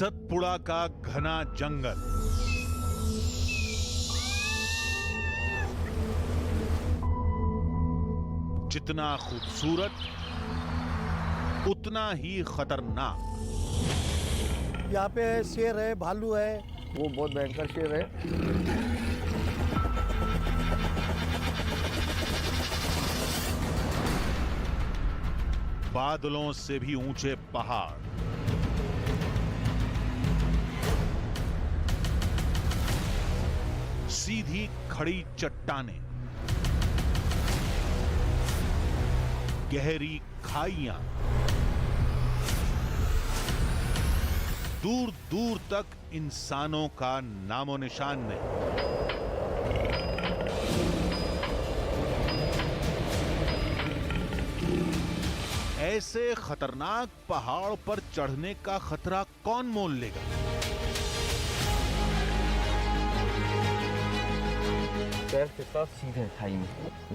सतपुड़ा का घना जंगल, जितना खूबसूरत उतना ही खतरनाक। यहाँ पे शेर है, भालू है। वो बहुत भयंकर शेर है। बादलों से भी ऊंचे पहाड़, सीधी खड़ी चट्टानें, गहरी खाइयां, दूर दूर तक इंसानों का नामो निशान नहीं। ऐसे खतरनाक पहाड़ पर चढ़ने का खतरा कौन मोल लेगा? पैर के साथ सीधे खाई में।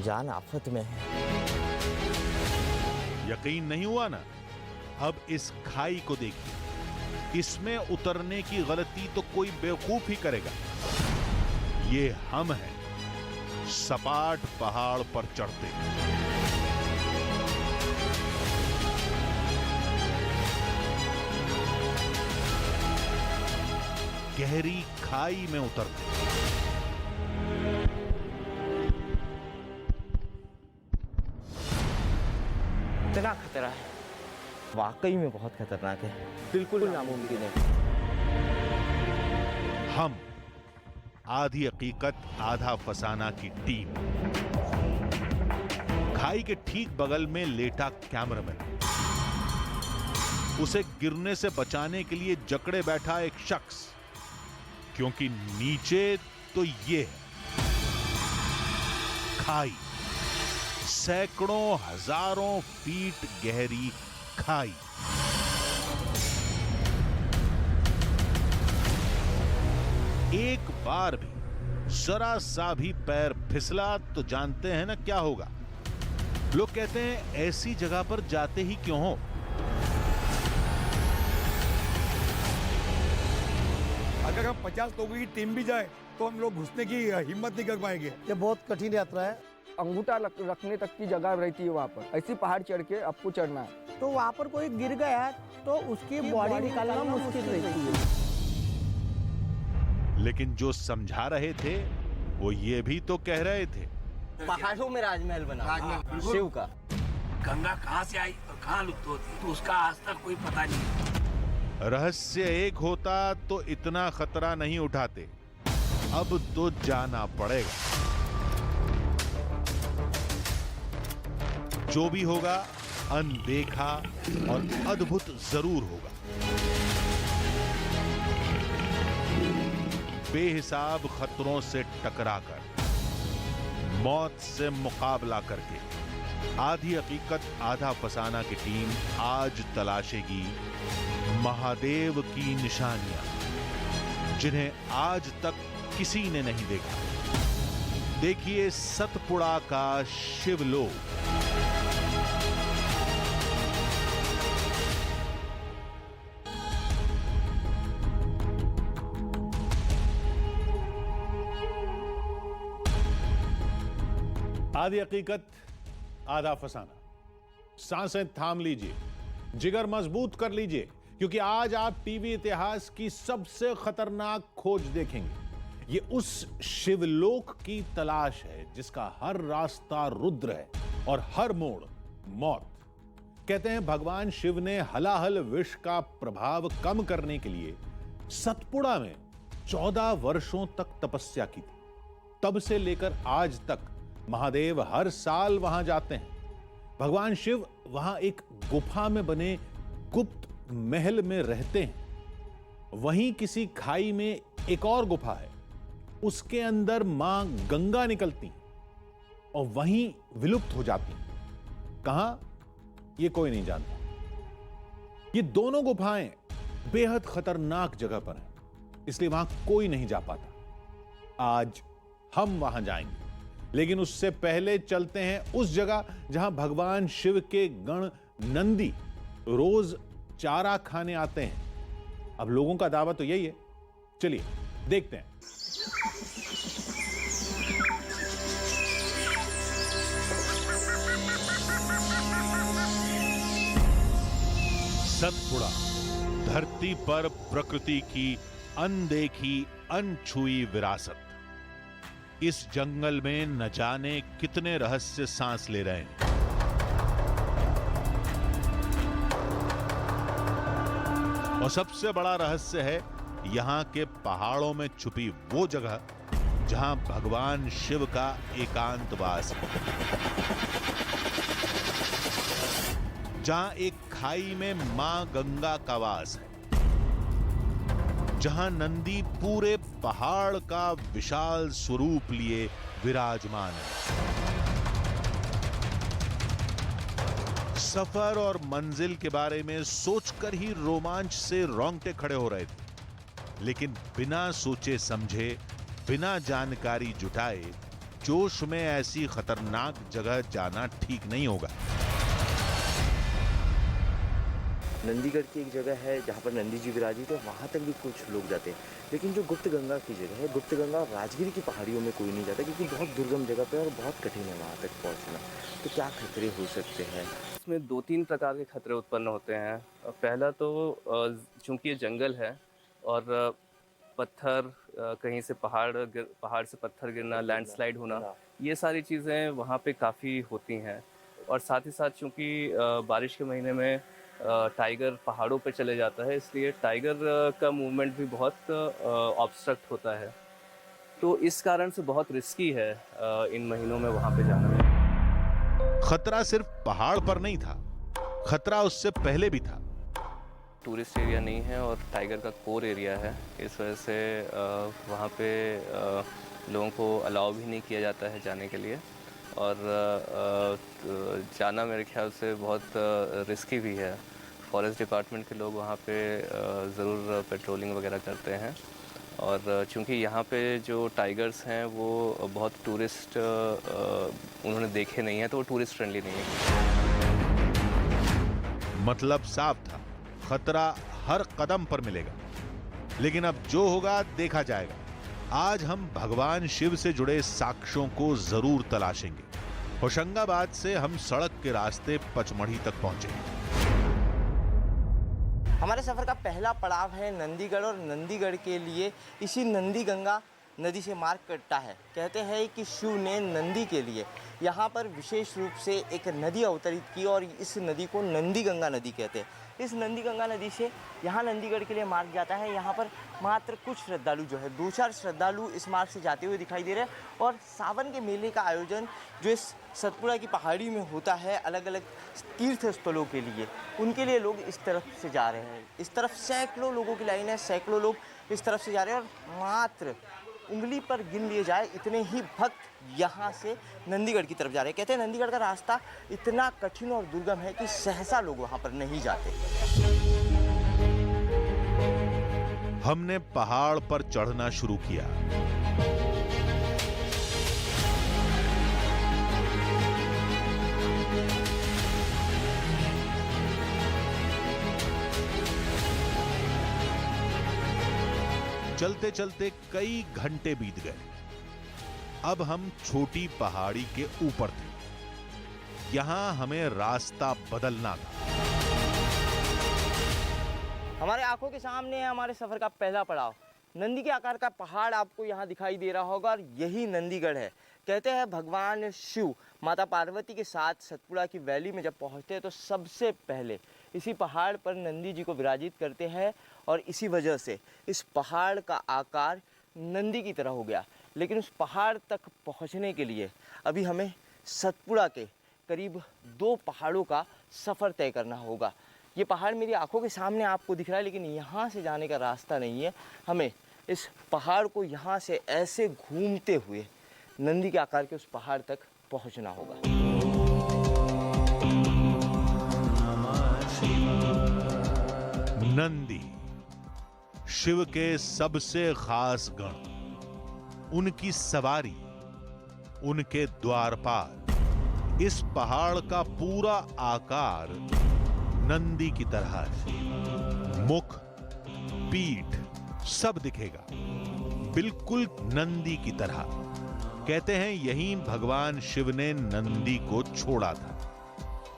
जान आफत में है। यकीन नहीं हुआ ना? अब इस खाई को देखिए। इसमें उतरने की गलती तो कोई बेवकूफ ही करेगा। ये हम हैं, सपाट पहाड़ पर चढ़ते। गहरी खाई में उतरते। इतना खतरा है, वाकई में बहुत खतरनाक है, बिल्कुल नामुमकिन है। हम आधी हकीकत आधा फसाना की टीम, खाई के ठीक बगल में लेटा कैमरामैन, उसे गिरने से बचाने के लिए जकड़े बैठा एक शख्स, क्योंकि नीचे तो ये है खाई, सैकड़ों हजारों फीट गहरी खाई। एक बार भी जरा सा भी पैर फिसला तो जानते हैं ना क्या होगा। लोग कहते हैं ऐसी जगह पर जाते ही क्यों हो। अगर हम 50 लोगों की टीम भी जाए तो हम लोग घुसने की हिम्मत नहीं कर पाएंगे। ये बहुत कठिन यात्रा है। अंगूठा रखने तक की जगह रहती है वहाँ पर। ऐसी पहाड़ चढ़ के आपको चढ़ना है। तो वहाँ पर कोई गिर गया तो उसकी बॉडी निकालना मुश्किल रहती है। लेकिन जो समझा रहे थे वो ये भी तो कह रहे थे पहाड़ों में राजमहल बना शिव का। गंगा कहाँ से आई और कहाँ लुप्त होती तो उसका आज तक कोई पता नहीं। रहस्य एक होता तो इतना खतरा नहीं उठाते। अब तो जाना पड़ेगा। जो भी होगा अनदेखा और अद्भुत जरूर होगा। बेहिसाब खतरों से टकराकर, मौत से मुकाबला करके आधी हकीकत आधा फसाना की टीम आज तलाशेगी महादेव की निशानियां, जिन्हें आज तक किसी ने नहीं देखा। देखिए सतपुड़ा का शिवलोक। आधी हकीकत आधा फसाना। सांसें थाम लीजिए, जिगर मजबूत कर लीजिए, क्योंकि आज आप टीवी इतिहास की सबसे खतरनाक खोज देखेंगे। ये उस शिवलोक की तलाश है जिसका हर रास्ता रुद्र है और हर मोड़ मौत। कहते हैं भगवान शिव ने हलाहल विष का प्रभाव कम करने के लिए सतपुड़ा में 14 वर्षों तक तपस्या की थी। तब से लेकर आज तक महादेव हर साल वहां जाते हैं। भगवान शिव वहां एक गुफा में बने गुप्त महल में रहते हैं। वहीं किसी खाई में एक और गुफा है, उसके अंदर मां गंगा निकलती और वहीं विलुप्त हो जाती। कहां, ये कोई नहीं जानता। ये दोनों गुफाएं बेहद खतरनाक जगह पर हैं, इसलिए वहां कोई नहीं जा पाता। आज हम वहां जाएंगे, लेकिन उससे पहले चलते हैं उस जगह जहां भगवान शिव के गण नंदी रोज चारा खाने आते हैं। अब लोगों का दावा तो यही है, चलिए देखते हैं। सतपुड़ा, धरती पर प्रकृति की अनदेखी अनछुई विरासत। इस जंगल में न जाने कितने रहस्य सांस ले रहे हैं। और सबसे बड़ा रहस्य है यहां के पहाड़ों में छुपी वो जगह जहां भगवान शिव का एकांतवास है, जहां एक खाई में मां गंगा का वास है, जहां नंदी पूरे पहाड़ का विशाल स्वरूप लिए विराजमान है। सफर और मंजिल के बारे में सोचकर ही रोमांच से रोंगटे खड़े हो रहे थे, लेकिन बिना सोचे समझे, बिना जानकारी जुटाए जोश में ऐसी खतरनाक जगह जाना ठीक नहीं होगा। नंदीगढ़ की एक जगह है जहाँ पर नंदी जी विराजित है, वहाँ तक भी कुछ लोग जाते हैं, लेकिन जो गुप्त गंगा की जगह है, गुप्त गंगा राजगिर की पहाड़ियों में कोई नहीं जाता, क्योंकि बहुत दुर्गम जगह पे और बहुत कठिन है वहाँ तक पहुँचना। तो क्या खतरे हो सकते हैं? इसमें 2-3 प्रकार के खतरे उत्पन्न होते हैं। पहला तो चूंकि ये जंगल है और पत्थर, कहीं से पहाड़ से पत्थर गिरना, लैंडस्लाइड होना, ये सारी चीज़ें वहाँ पे काफ़ी होती हैं। और साथ ही साथ चूंकि बारिश के महीने में टाइगर पहाड़ों पे चले जाता है, इसलिए टाइगर का मूवमेंट भी बहुत ऑब्स्ट्रक्ट होता है। तो इस कारण से बहुत रिस्की है इन महीनों में वहाँ पे जाना। खतरा सिर्फ पहाड़ पर नहीं था, खतरा उससे पहले भी था। टूरिस्ट एरिया नहीं है और टाइगर का कोर एरिया है, इस वजह से वहाँ पे लोगों को अलाउ भी नहीं किया जाता है जाने के लिए। और जाना मेरे ख्याल से बहुत रिस्की भी है। फॉरेस्ट डिपार्टमेंट के लोग वहाँ पे ज़रूर पेट्रोलिंग वगैरह करते हैं। और चूंकि यहाँ पे जो टाइगर्स हैं वो बहुत टूरिस्ट उन्होंने देखे नहीं हैं, तो वो टूरिस्ट फ्रेंडली नहीं है। मतलब साफ था, खतरा हर कदम पर मिलेगा, लेकिन अब जो होगा देखा जाएगा। आज हम भगवान शिव से जुड़े साक्ष्यों को जरूर तलाशेंगे। होशंगाबाद से हम सड़क के रास्ते पचमढ़ी तक पहुंचे। हमारे सफ़र का पहला पड़ाव है नंदीगढ़, और नंदीगढ़ के लिए इसी नंदी गंगा नदी से मार्ग कटता है। कहते हैं कि शिव ने नंदी के लिए यहाँ पर विशेष रूप से एक नदी अवतरित की और इस नदी को नंदी गंगा नदी कहते हैं। इस नंदी गंगा नदी से यहाँ नंदीगढ़ के लिए मार्ग जाता है। यहाँ पर मात्र कुछ श्रद्धालु जो है, 2-4 श्रद्धालु इस मार्ग से जाते हुए दिखाई दे रहे हैं। और सावन के मेले का आयोजन जो इस सतपुड़ा की पहाड़ी में होता है अलग अलग तीर्थ स्थलों के लिए, उनके लिए लोग इस तरफ से जा रहे हैं। इस तरफ सैकड़ों लोगों की लाइन है, सैकड़ों लोग इस तरफ से जा रहे हैं। और मात्र उंगली पर गिन लिए जाए इतने ही भक्त यहाँ से नंदीगढ़ की तरफ जा रहे हैं। कहते हैं नंदीगढ़ का रास्ता इतना कठिन और दुर्गम है कि सहसा लोग वहाँ पर नहीं जाते। हमने पहाड़ पर चढ़ना शुरू किया। चलते चलते कई घंटे बीत गए। अब हम छोटी पहाड़ी के ऊपर थे। यहां हमें रास्ता बदलना था। हमारे आंखों के सामने है हमारे सफ़र का पहला पड़ाव। नंदी के आकार का पहाड़ आपको यहाँ दिखाई दे रहा होगा और यही नंदीगढ़ है। कहते हैं भगवान शिव माता पार्वती के साथ सतपुड़ा की वैली में जब पहुँचते हैं तो सबसे पहले इसी पहाड़ पर नंदी जी को विराजित करते हैं और इसी वजह से इस पहाड़ का आकार नंदी की तरह हो गया। लेकिन उस पहाड़ तक पहुँचने के लिए अभी हमें सतपुड़ा के करीब 2 पहाड़ों का सफ़र तय करना होगा। ये पहाड़ मेरी आंखों के सामने आपको दिख रहा है, लेकिन यहाँ से जाने का रास्ता नहीं है। हमें इस पहाड़ को यहाँ से ऐसे घूमते हुए नंदी के आकार के उस पहाड़ तक पहुँचना होगा। नंदी, शिव के सबसे खास गण, उनकी सवारी, उनके द्वारपाल, इस पहाड़ का पूरा आकार नंदी की तरह है। मुख, पीठ सब दिखेगा, बिल्कुल नंदी की तरह। कहते हैं यहीं भगवान शिव ने नंदी को छोड़ा था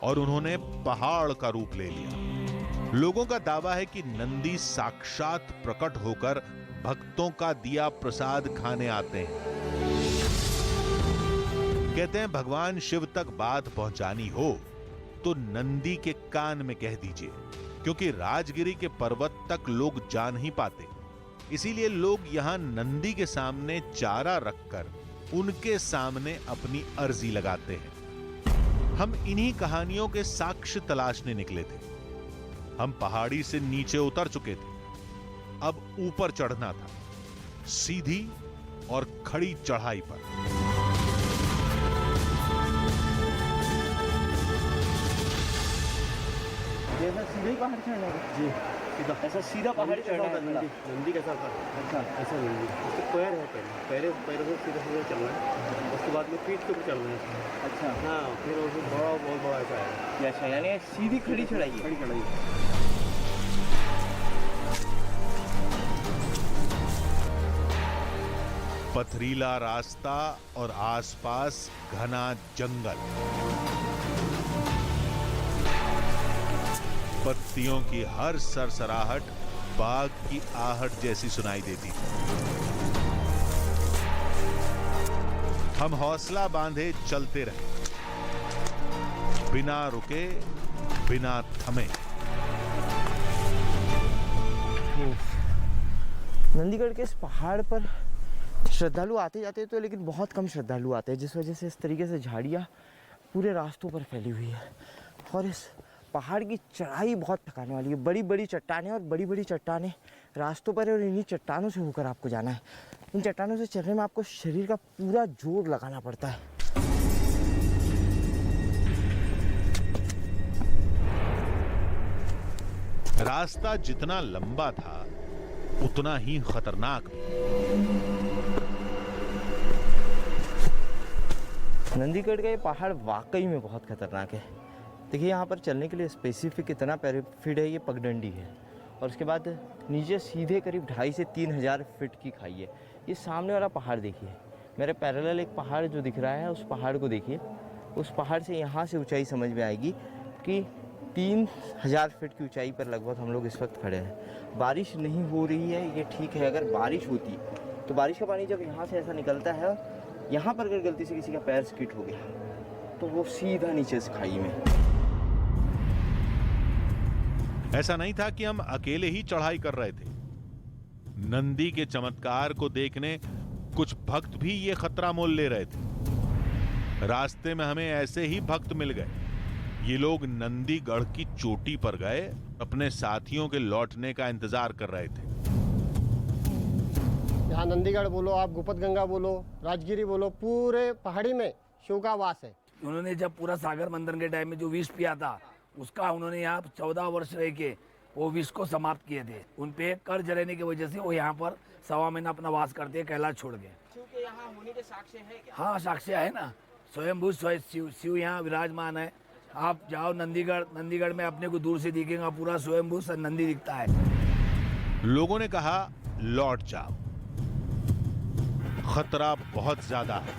और उन्होंने पहाड़ का रूप ले लिया। लोगों का दावा है कि नंदी साक्षात प्रकट होकर भक्तों का दिया प्रसाद खाने आते हैं। कहते हैं भगवान शिव तक बात पहुंचानी हो तो नंदी के कान में कह दीजिए, क्योंकि राजगिरी के पर्वत तक लोग जा नहीं पाते। इसीलिए लोग यहां नंदी के सामने चारा रखकर उनके सामने अपनी अर्जी लगाते हैं। हम इन्हीं कहानियों के साक्ष्य तलाशने निकले थे। हम पहाड़ी से नीचे उतर चुके थे, अब ऊपर चढ़ना था, सीधी और खड़ी चढ़ाई पर। जैसा सीधे ही पहाड़ चढ़ना है जी, सीधा ऐसा सीधा पहाड़ चढ़ना है। नंदी कैसा था? अच्छा ऐसा नंदी, उसके पैर है, पैरों से सीधा सीधा चलना है, उसके बाद में पीठ के ऊपर चलना है। अच्छा हाँ, फिर उसमें बड़ा बहुत बड़ा ऐसा है। अच्छा, यानी सीधी खड़ी चढ़ाई है। खड़ी चढ़ाई है। पथरीला रास्ता और आसपास घना जंगल। पत्तियों की हर सरसराहट बाघ की आहट जैसी सुनाई देती थी। हम हौसला बांधे चलते रहे, बिना रुके, बिना थमे। नंदीगढ़ के इस पहाड़ पर श्रद्धालु आते जाते तो, लेकिन बहुत कम श्रद्धालु आते हैं, जिस वजह से इस तरीके से झाड़ियाँ पूरे रास्तों पर फैली हुई है। और इस पहाड़ की चढ़ाई बहुत थकाने वाली है। बड़ी बड़ी चट्टानें और बड़ी बड़ी चट्टानें रास्तों पर है और इन्हीं चट्टानों से होकर आपको जाना है। इन चट्टानों से चलने में आपको शरीर का पूरा जोर लगाना पड़ता है। रास्ता जितना लंबा था उतना ही खतरनाक भी। नंदीगढ़ का ये पहाड़ वाकई में बहुत खतरनाक है। देखिए, यहाँ पर चलने के लिए स्पेसिफिक इतना फीट है, ये पगडंडी है, और उसके बाद नीचे सीधे करीब 2,500 से 3,000 फीट की खाई है। ये सामने वाला पहाड़ देखिए, मेरे पैरेलल एक पहाड़ जो दिख रहा है, उस पहाड़ को देखिए। उस पहाड़ से यहाँ से ऊंचाई समझ में आएगी कि 3,000 फीट की ऊंचाई पर लगभग हम लोग इस वक्त खड़े हैं। बारिश नहीं हो रही है, ये ठीक है। अगर बारिश होती तो बारिश का पानी जब यहाँ से ऐसा निकलता है, यहाँ पर अगर गलती से किसी का पैर स्किड हो गया तो वो सीधा नीचे से खाई में। ऐसा नहीं था कि हम अकेले ही चढ़ाई कर रहे थे। नंदी के चमत्कार को देखने कुछ भक्त भी ये खतरा मोल ले रहे थे। रास्ते में हमें ऐसे ही भक्त मिल गए। ये लोग नंदीगढ़ की चोटी पर गए, अपने साथियों के लौटने का इंतजार कर रहे थे। यहाँ नंदीगढ़ बोलो, आप गुप्त गंगा बोलो, राजगिरी बोलो, पूरे पहाड़ी में शिव का वास है। उन्होंने जब पूरा सागर मंथन के टाइम में जो विष पिया था, उसका उन्होंने यहाँ 14 वर्ष रह के वो विष को समाप्त किए थे। उन पे कर्ज रहने की वजह से वो यहाँ पर 1.25 महीना अपना वास करते हैं, कैलाश छोड़ के। क्योंकि यहाँ होने के साक्ष्य है क्या? हाँ, साक्ष्य है ना। स्वयंभू शिव यहाँ विराजमान है। आप जाओ नंदीगढ़ में अपने को दूर से दिखेगा, पूरा स्वयंभू नंदी दिखता है। लोगों ने कहा लौट जाओ, खतरा बहुत ज्यादा है।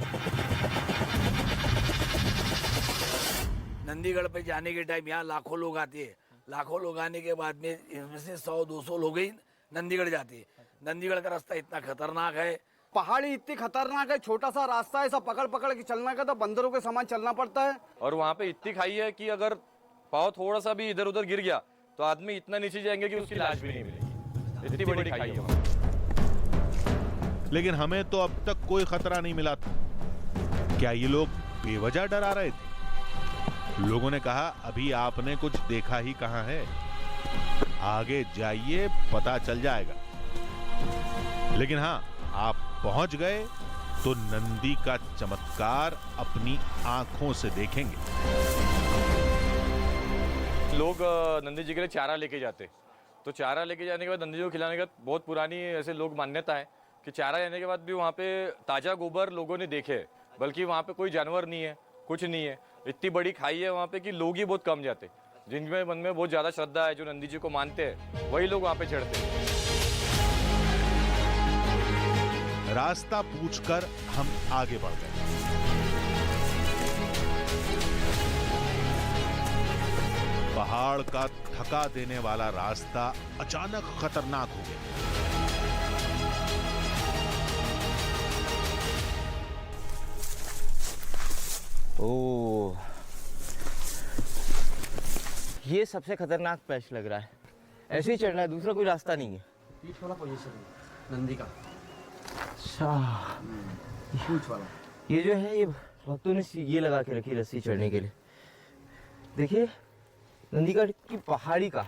नंदीगढ़ पे जाने के टाइम यहाँ लाखों लोग आते हैं। लाखों लोग आने के बाद में इनमें से 100-200 लोग ही नंदीगढ़ जाते हैं। नंदीगढ़ का रास्ता इतना खतरनाक है, पहाड़ी इतनी खतरनाक है, छोटा सा रास्ता है, ऐसा पकड़ पकड़ के चलना का तो बंदरों के समान चलना पड़ता है। और वहाँ पे इतनी खाई है कि अगर पाँव थोड़ा सा भी इधर उधर गिर गया तो आदमी इतना नीचे जाएंगे कि उसकी लाश भी नहीं मिलेगी। इतनी बड़ी खाई है। लेकिन हमें तो अब तक कोई खतरा नहीं मिला था। क्या ये लोग बेवजह डरा रहे थे? लोगों ने कहा अभी आपने कुछ देखा ही कहां है, आगे जाइए पता चल जाएगा। लेकिन हां, आप पहुंच गए तो नंदी का चमत्कार अपनी आंखों से देखेंगे। लोग नंदी जी के लिए चारा लेके जाते, तो चारा लेके जाने के बाद नंदी जी को खिलाने का बहुत पुरानी ऐसे लोग मान्यता है कि चारा लेने के बाद भी वहाँ पे ताज़ा गोबर लोगों ने देखे, बल्कि वहाँ पे कोई जानवर नहीं है, कुछ नहीं है। इतनी बड़ी खाई है वहाँ पे कि लोग ही बहुत कम जाते। जिनमें मन में बहुत ज़्यादा श्रद्धा है, जो नंदी जी को मानते हैं, वही लोग वहाँ पे चढ़ते हैं। रास्ता पूछकर हम आगे बढ़ गए। पहाड़ का थका देने वाला रास्ता अचानक खतरनाक हो गया। ओह, ये सबसे खतरनाक पैच लग रहा है। ऐसे ही चढ़ना है, दूसरा कोई रास्ता नहीं है। पीठ वाला पोजीशन है नंदी का। अच्छा, पूछ वाला ये जो है, ये भक्तों ने ये लगा के रखी रस्सी चढ़ने के लिए। देखिए, नंदीगढ़ की पहाड़ी का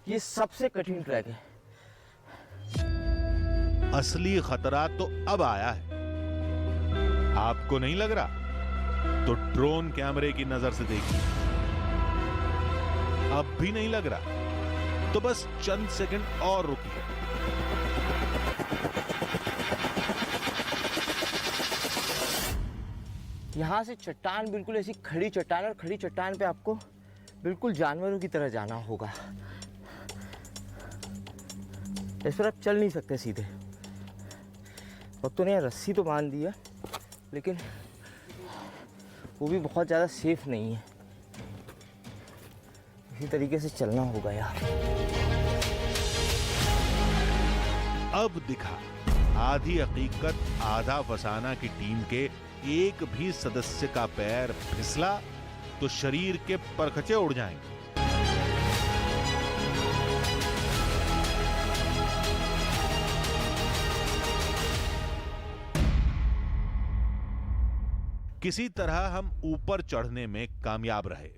ये सबसे कठिन ट्रैक है। असली खतरा तो अब आया है। आपको नहीं लग रहा? तो ड्रोन कैमरे की नजर से देखिए। अब भी नहीं लग रहा? तो बस चंद सेकंड और रुकिए। यहाँ से चट्टान, बिल्कुल ऐसी खड़ी चट्टान, और खड़ी चट्टान पे आपको बिल्कुल जानवरों की तरह जाना होगा। इस पर आप चल नहीं सकते सीधे। भक्तों ने रस्सी तो बांध दी है, लेकिन वो भी बहुत ज़्यादा सेफ नहीं है। इसी तरीके से चलना होगा यार। अब दिखा आधी हकीकत आधा फसाना की टीम के एक भी सदस्य का पैर फिसला तो शरीर के परखचे उड़ जाएंगे। किसी तरह हम ऊपर चढ़ने में कामयाब रहे।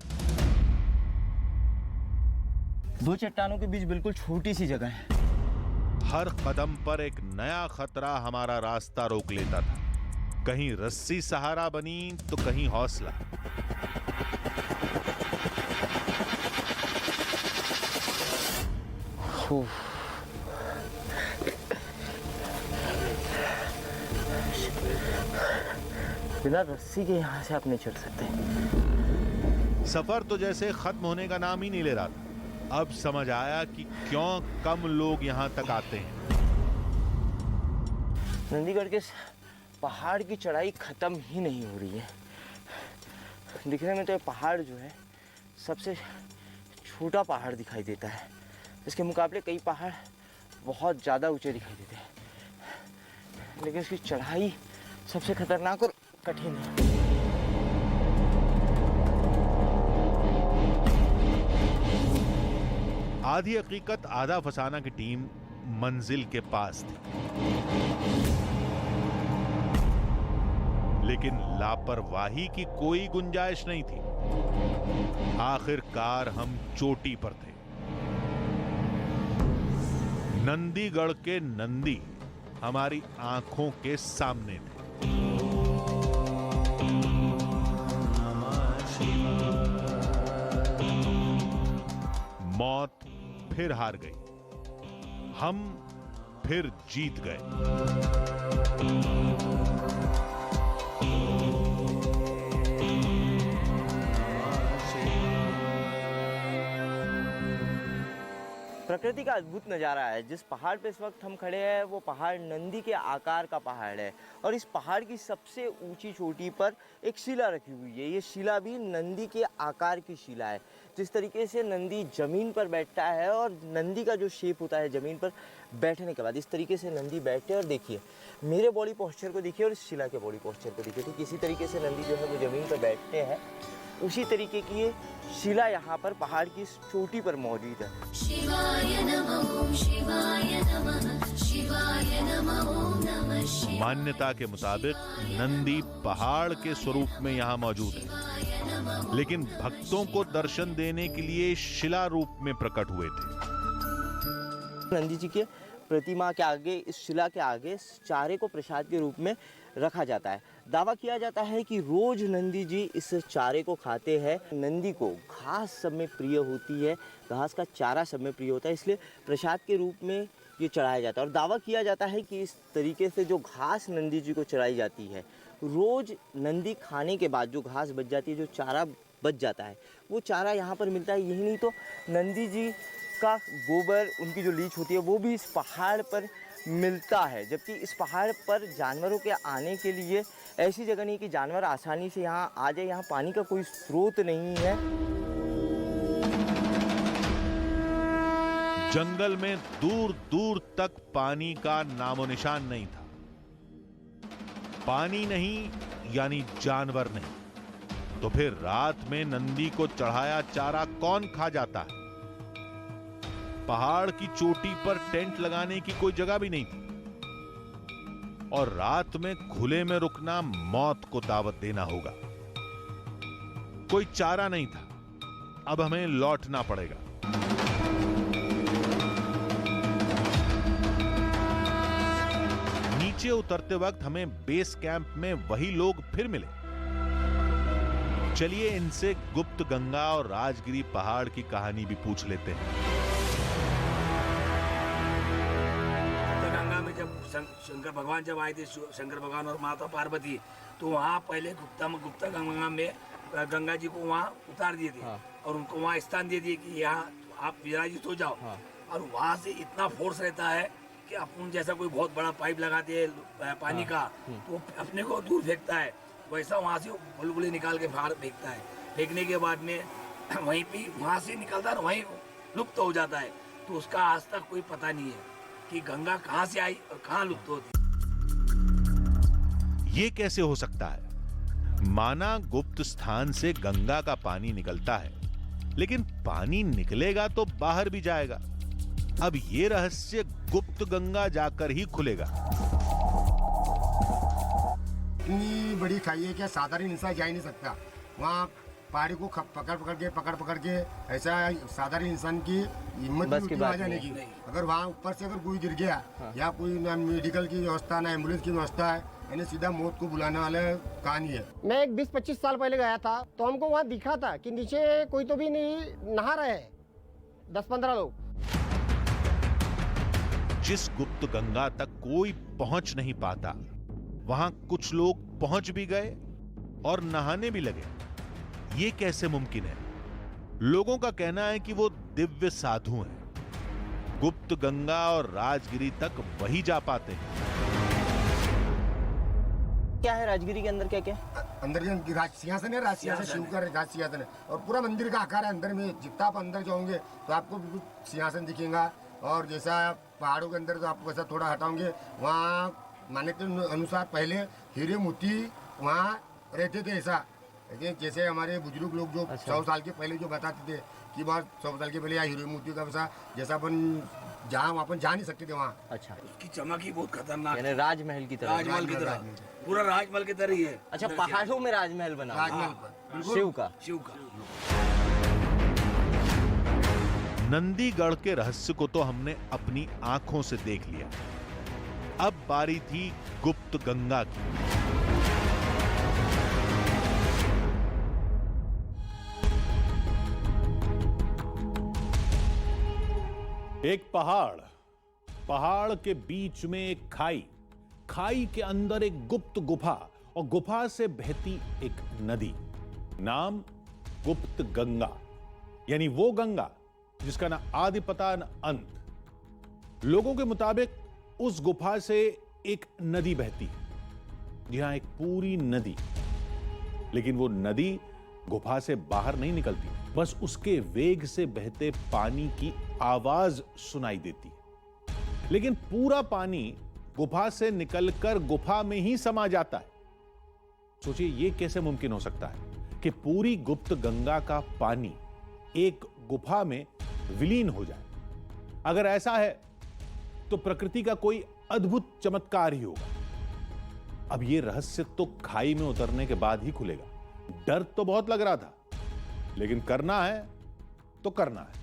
दो चट्टानों के बीच बिल्कुल छोटी सी जगह है। हर कदम पर एक नया खतरा हमारा रास्ता रोक लेता था। कहीं रस्सी सहारा बनी तो कहीं हौसला। बिना रस्सी के यहाँ से आप नहीं चढ़ सकते। सफर तो जैसे खत्म होने का नाम ही नहीं ले रहा था। अब समझ आया कि क्यों कम लोग यहां तक आते हैं। नंदीगढ़ के पहाड़ की चढ़ाई खत्म ही नहीं हो रही है। दिखने में तो ये पहाड़ जो है सबसे छोटा पहाड़ दिखाई देता है। इसके मुकाबले कई पहाड़ बहुत ज़्यादा ऊंचे दिखाई देते हैं, लेकिन इसकी चढ़ाई सबसे खतरनाक और कठिन है। आधी हकीकत आधा फसाना की टीम मंजिल के पास थी, लेकिन लापरवाही की कोई गुंजाइश नहीं थी। आखिरकार हम चोटी पर थे। नंदीगढ़ के नंदी हमारी आंखों के सामने थे। मौत फिर हार गई, हम फिर जीत गए। प्रकृति का अद्भुत नज़ारा है। जिस पहाड़ पे इस वक्त हम खड़े हैं वो पहाड़ नंदी के आकार का पहाड़ है, और इस पहाड़ की सबसे ऊंची चोटी पर एक शिला रखी हुई है। ये शिला भी नंदी के आकार की शिला है। जिस तरीके से नंदी ज़मीन पर बैठता है, और नंदी का जो शेप होता है ज़मीन पर बैठने के बाद, इस तरीके से नंदी बैठते हैं। और देखिए मेरे बॉडी पोस्चर को देखिए और इस शिला के बॉडी पोस्चर को देखिए। ठीक इसी तरीके से नंदी जो है वो ज़मीन पर बैठते हैं, उसी तरीके की ये शिला यहाँ पर पहाड़ की इस चोटी पर मौजूद है। शिवाय नमः ओम शिवाय नमः, शिवाय नमः ओम नमः शिवाय। मान्यता के मुताबिक नंदी पहाड़ के स्वरूप में यहाँ मौजूद है, लेकिन भक्तों को दर्शन देने के लिए शिला रूप में प्रकट हुए थे। नंदी जी के प्रतिमा के आगे, इस शिला के आगे चारे को प्रसाद के रूप में रखा जाता है। दावा किया जाता है कि रोज नंदी जी इस चारे को खाते हैं। नंदी को घास सब में प्रिय होती है, घास का चारा सब में प्रिय होता है, इसलिए प्रसाद के रूप में ये चढ़ाया जाता है। और दावा किया जाता है कि इस तरीके से जो घास नंदी जी को चढ़ाई जाती है, रोज नंदी खाने के बाद जो घास बच जाती है, जो चारा बच जाता है, वो चारा यहाँ पर मिलता है। यही नहीं तो नंदी जी का गोबर, उनकी जो लीच होती है, वो भी इस पहाड़ पर मिलता है, जबकि इस पहाड़ पर जानवरों के आने के लिए ऐसी जगह नहीं कि जानवर आसानी से यहाँ आ जाए। यहाँ पानी का कोई स्रोत नहीं है। जंगल में दूर दूर तक पानी का नामो निशान नहीं था। पानी नहीं यानी जानवर नहीं, तो फिर रात में नंदी को चढ़ाया चारा कौन खा जाता है? पहाड़ की चोटी पर टेंट लगाने की कोई जगह भी नहीं थी और रात में खुले में रुकना मौत को दावत देना होगा। कोई चारा नहीं था, अब हमें लौटना पड़ेगा। नीचे उतरते वक्त हमें बेस कैंप में वही लोग फिर मिले। चलिए इनसे गुप्त गंगा और राजगिरी पहाड़ की कहानी भी पूछ लेते हैं। गंगा में जब शंकर भगवान जब आए थे, शंकर भगवान और माता पार्वती, तो वहाँ पहले गुप्ता गंगा में गंगा जी को वहाँ उतार दिए थे। और उनको वहाँ स्थान दे दिए कि यहाँ आप विराजित हो जाओ। और वहाँ से इतना फोर्स रहता है कि अपन जैसा कोई बहुत बड़ा पाइप लगाते हैं पानी का, तो अपने को दूर फेंकता है, वैसा वहाँ से बुलबुले निकाल के बाहर फेंकता है। फेंकने के बाद में वहीं पे वहाँ से निकलता है और वहीं लुप्त हो जाता है। तो उसका आज तक कोई पता नहीं है कि गंगा कहाँ से आई और कहाँ लुप्त होती। ये कैसे हो सकता है? माना गुप्त स्थान से गंगा का पानी निकलता है, लेकिन पानी निकलेगा तो बाहर भी जाएगा। अब ये रहस्य गुप्त गंगा जाकर ही खुलेगा। इतनी बड़ी खाई है क्या साधारण इंसान जा ही नहीं सकता। वहाँ पहाड़ी को पकड़ पकड़ के ऐसा साधारण इंसान की हिम्मत नहीं होती वहाँ जाने की। अगर वहाँ ऊपर से अगर कोई गिर गया या कोई ना मेडिकल की व्यवस्था ना एम्बुलेंस की व्यवस्था है, यानी सीधा मौत को बुलाने वाला कहानी है। मैं एक 20-25 साल पहले गया था, तो हमको वहाँ दिखा था कि नीचे कोई तो भी नहीं नहा रहे हैं, 10-15 लोग। जिस गुप्त गंगा तक कोई पहुंच नहीं पाता, वहां कुछ लोग पहुंच भी गए और नहाने भी लगे। ये कैसे मुमकिन है? लोगों का कहना है कि वो दिव्य साधु हैं। गुप्त गंगा और राजगिरी तक वही जा पाते हैं। क्या है राजगिरी के अंदर? क्या क्या अंदर राज सिंहासन है, राज सिंहासन शिव का राज सिंहासन है और पूरा मंदिर का आकार है। अंदर में जितना आप अंदर जाओगे तो आपको बिल्कुल सिंहासन दिखेगा। और जैसा पहाड़ों के अंदर तो आपको वैसा थोड़ा हटाओगे, वहाँ मान्यता अनुसार पहले हीरे मोती वहाँ रहते थे। ऐसा जैसे हमारे बुजुर्ग लोग जो 100 साल के पहले जो बताते थे कि वहाँ 100 साल के पहले यहाँ हीरे मोती का वैसा जैसा अपन जहाँ अपन जा नहीं सकते थे वहाँ। अच्छा, उसकी चमक ही बहुत खतरनाक है, राजमहल की तरह। राजमहल की तरह, पूरा राजमहल की तरह ही है। अच्छा, पहाड़ों में राजमहल बना, राजमहल पर शिव का। नंदीगढ़ के रहस्य को तो हमने अपनी आंखों से देख लिया। अब बारी थी गुप्त गंगा की। एक पहाड़ के बीच में एक खाई के अंदर एक गुप्त गुफा और गुफा से बहती एक नदी, नाम गुप्त गंगा। यानी वो गंगा जिसका ना आदि पता न अंत। लोगों के मुताबिक उस गुफा से एक नदी बहती है। जी हां, एक पूरी नदी। लेकिन वो नदी गुफा से बाहर नहीं निकलती, बस उसके वेग से बहते पानी की आवाज सुनाई देती है। लेकिन पूरा पानी गुफा से निकलकर गुफा में ही समा जाता है। सोचिए, ये कैसे मुमकिन हो सकता है कि पूरी गुप्त गंगा का पानी एक गुफा में विलीन हो जाए? अगर ऐसा है तो प्रकृति का कोई अद्भुत चमत्कार ही होगा। अब यह रहस्य तो खाई में उतरने के बाद ही खुलेगा। डर तो बहुत लग रहा था, लेकिन करना है तो करना है।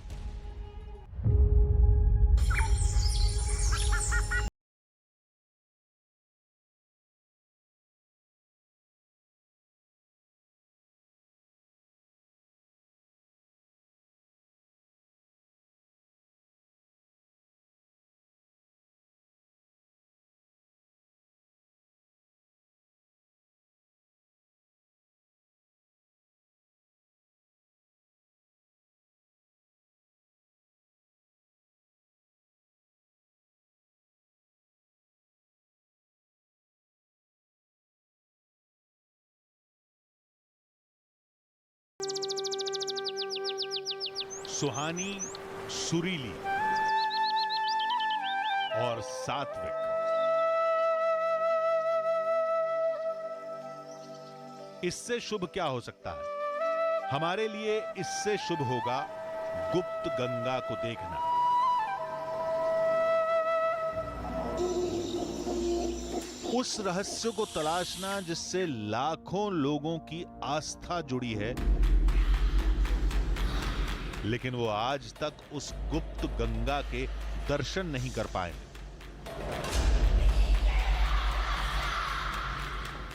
सुहानी, सुरीली और सात्विक। इससे शुभ क्या हो सकता है? हमारे लिए इससे शुभ होगा गुप्त गंगा को देखना। उस रहस्य को तलाशना जिससे लाखों लोगों की आस्था जुड़ी है, लेकिन वो आज तक उस गुप्त गंगा के दर्शन नहीं कर पाए।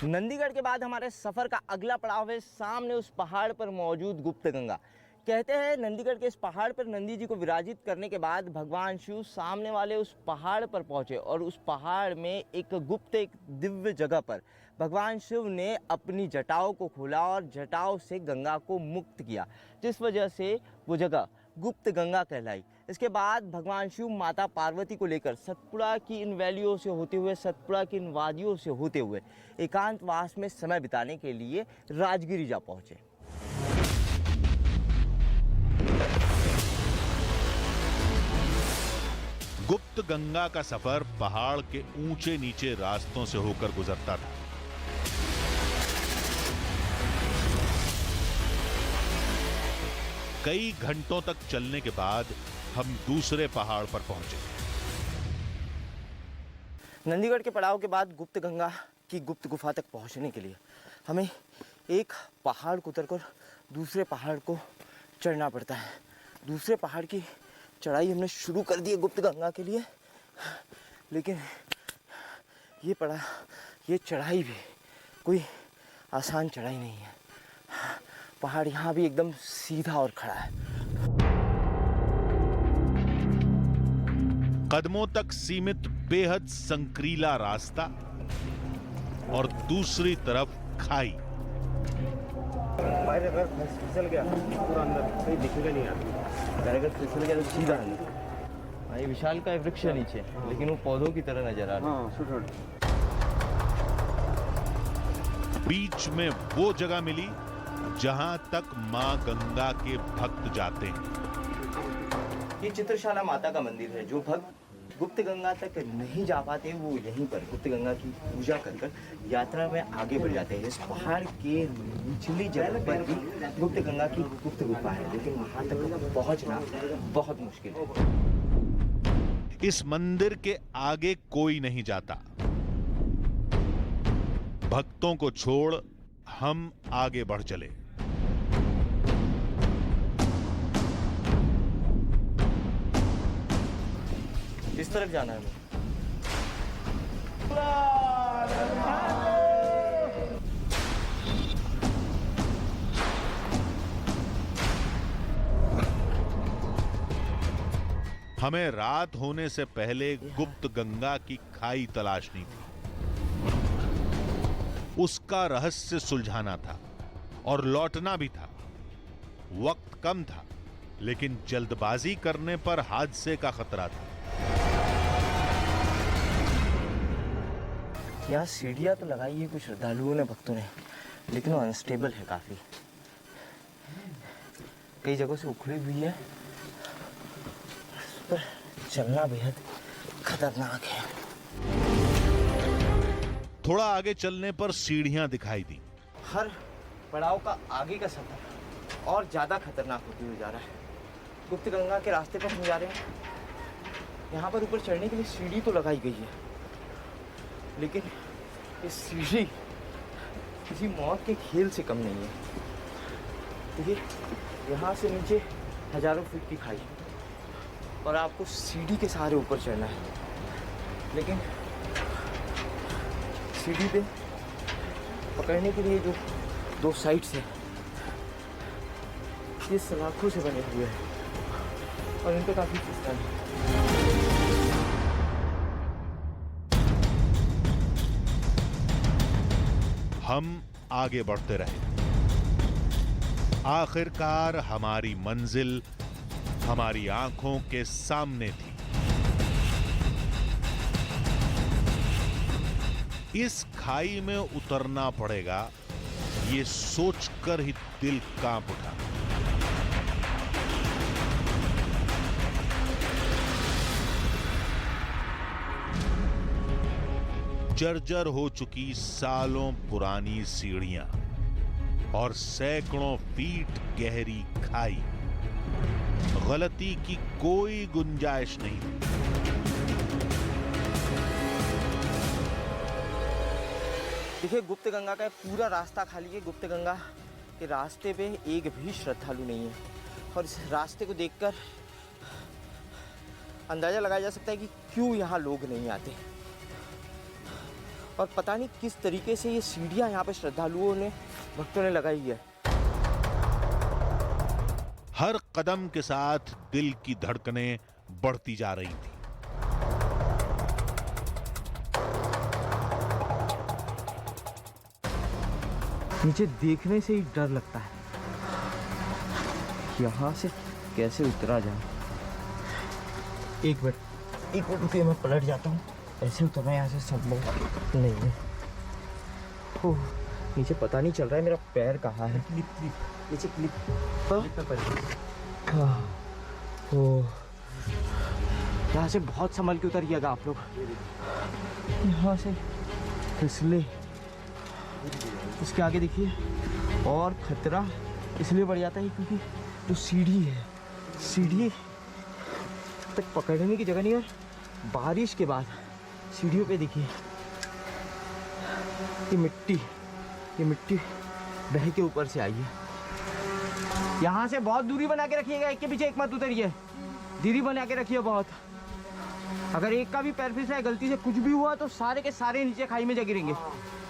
नंदीगढ़ के बाद हमारे सफ़र का अगला पड़ाव है सामने उस पहाड़ पर मौजूद गुप्त गंगा। कहते हैं नंदीगढ़ के इस पहाड़ पर नंदी जी को विराजित करने के बाद भगवान शिव सामने वाले उस पहाड़ पर पहुंचे और उस पहाड़ में एक दिव्य जगह पर भगवान शिव ने अपनी जटाओं को खोला और जटाओं से गंगा को मुक्त किया, जिस वजह से वो जगह गुप्त गंगा कहलाई। इसके बाद भगवान शिव माता पार्वती को लेकर सतपुड़ा की इन वैलियों से होते हुए, सतपुड़ा की इन वादियों से होते हुए एकांतवास में समय बिताने के लिए राजगिरी जा पहुंचे। गुप्त गंगा का सफर पहाड़ के ऊंचे नीचे रास्तों से होकर गुजरता था। कई घंटों तक चलने के बाद हम दूसरे पहाड़ पर पहुंचे। नंदीगढ़ के पड़ाव के बाद गुप्त गंगा की गुप्त गुफा तक पहुंचने के लिए हमें एक पहाड़ को उतरकर दूसरे पहाड़ को चढ़ना पड़ता है। दूसरे पहाड़ की चढ़ाई हमने शुरू कर दी है गुप्त गंगा के लिए, लेकिन ये चढ़ाई भी कोई आसान चढ़ाई नहीं है। पहाड़ यहाँ भी एकदम सीधा और खड़ा है। कदमों तक सीमित बेहद संकीर्णा रास्ता और दूसरी तरफ खाई। अगर फिसल गया पूरा अंदर कहीं दिखेगा नहीं आदमी। अगर फिसल गया तो सीधा अंदर। भाई विशाल का वृक्ष है नीचे, लेकिन वो पौधों की तरह नजर आ रहा है। बीच में वो जगह मिली जहां तक मां गंगा के भक्त जाते हैं। ये चित्रशाला माता का मंदिर है। जो भक्त गुप्त गंगा तक नहीं जा पाते वो यहीं पर गुप्त गंगा की पूजा कर यात्रा में आगे बढ़ जाते हैं। इस पहाड़ के निचली जगह पर भी गुप्त गंगा की गुप्त गुफा है, लेकिन वहां तक पहुंचना बहुत मुश्किल है। इस मंदिर के आगे कोई नहीं जाता। भक्तों को छोड़ हम आगे बढ़ चले। इस तरफ जाना है हमें। हमें रात होने से पहले गुप्त गंगा की खाई तलाशनी थी। उसका रहस्य सुलझाना था और लौटना भी था। वक्त कम था, लेकिन जल्दबाजी करने पर हादसे का खतरा था। यहाँ सीढ़ियाँ तो लगाई है कुछ श्रद्धालुओं ने, भक्तों ने, लेकिन वो अनस्टेबल है काफी। कई जगहों से उखड़ी हुई है, पर चलना बेहद खतरनाक है। थोड़ा आगे चलने पर सीढ़ियां दिखाई दी। हर पड़ाव का आगे का सफर और ज्यादा खतरनाक होते हुए जा रहा है। गुप्त गंगा के रास्ते पर हम जा रहे हैं। यहाँ पर ऊपर चढ़ने के लिए सीढ़ी तो लगाई गई है, लेकिन ये सीढ़ी किसी मौत के खेल से कम नहीं है। देखिए, यहाँ से नीचे हजारों फीट की खाई और आपको सीढ़ी के सहारे ऊपर चढ़ना है, लेकिन सीढ़ी पे पकड़ने के लिए जो दो साइड्स हैं ये सलाखों से बने हुए हैं और इन पे काफी फिसलन है। हम आगे बढ़ते रहे। आखिरकार हमारी मंजिल हमारी आंखों के सामने थी। इस खाई में उतरना पड़ेगा, ये सोचकर ही दिल कांप उठा। जर्जर हो चुकी सालों पुरानी सीढ़ियां और सैकड़ों फीट गहरी खाई। गलती की कोई गुंजाइश नहीं थी। देखिए, गुप्त गंगा का पूरा रास्ता खाली है। गुप्त गंगा के रास्ते पे एक भी श्रद्धालु नहीं है और इस रास्ते को देखकर अंदाज़ा लगाया जा सकता है कि क्यों यहाँ लोग नहीं आते। और पता नहीं किस तरीके से ये सीढ़ियाँ यहाँ पे श्रद्धालुओं ने, भक्तों ने लगाई है। हर कदम के साथ दिल की धड़कनें बढ़ती जा रही थी। नीचे देखने से ही डर लगता है, यहाँ से कैसे उतरा जाए। एक मिनट रुकिए, मैं पलट जाता हूँ। ऐसे उतरना यहाँ से संभव नहीं है। ओह, नीचे पता नहीं चल रहा है मेरा पैर कहाँ है। नीचे ओह, यहाँ से बहुत संभल के उतरिएगा आप लोग। यहाँ से फिसले, उसके आगे देखिए, और खतरा इसलिए बढ़ जाता है क्योंकि जो सीढ़ी है, सीढ़ी तक पकड़ने की जगह नहीं है। बारिश के बाद सीढ़ियों पे देखिए, ये मिट्टी बह के ऊपर से आई है। यहाँ से बहुत दूरी बना के रखिएगा, एक के पीछे एक मत उतरिए, दूरी बना के रखिए बहुत। अगर एक का भी पैर फिसला, गलती से कुछ भी हुआ तो सारे के सारे नीचे खाई में जा गिरेंगे।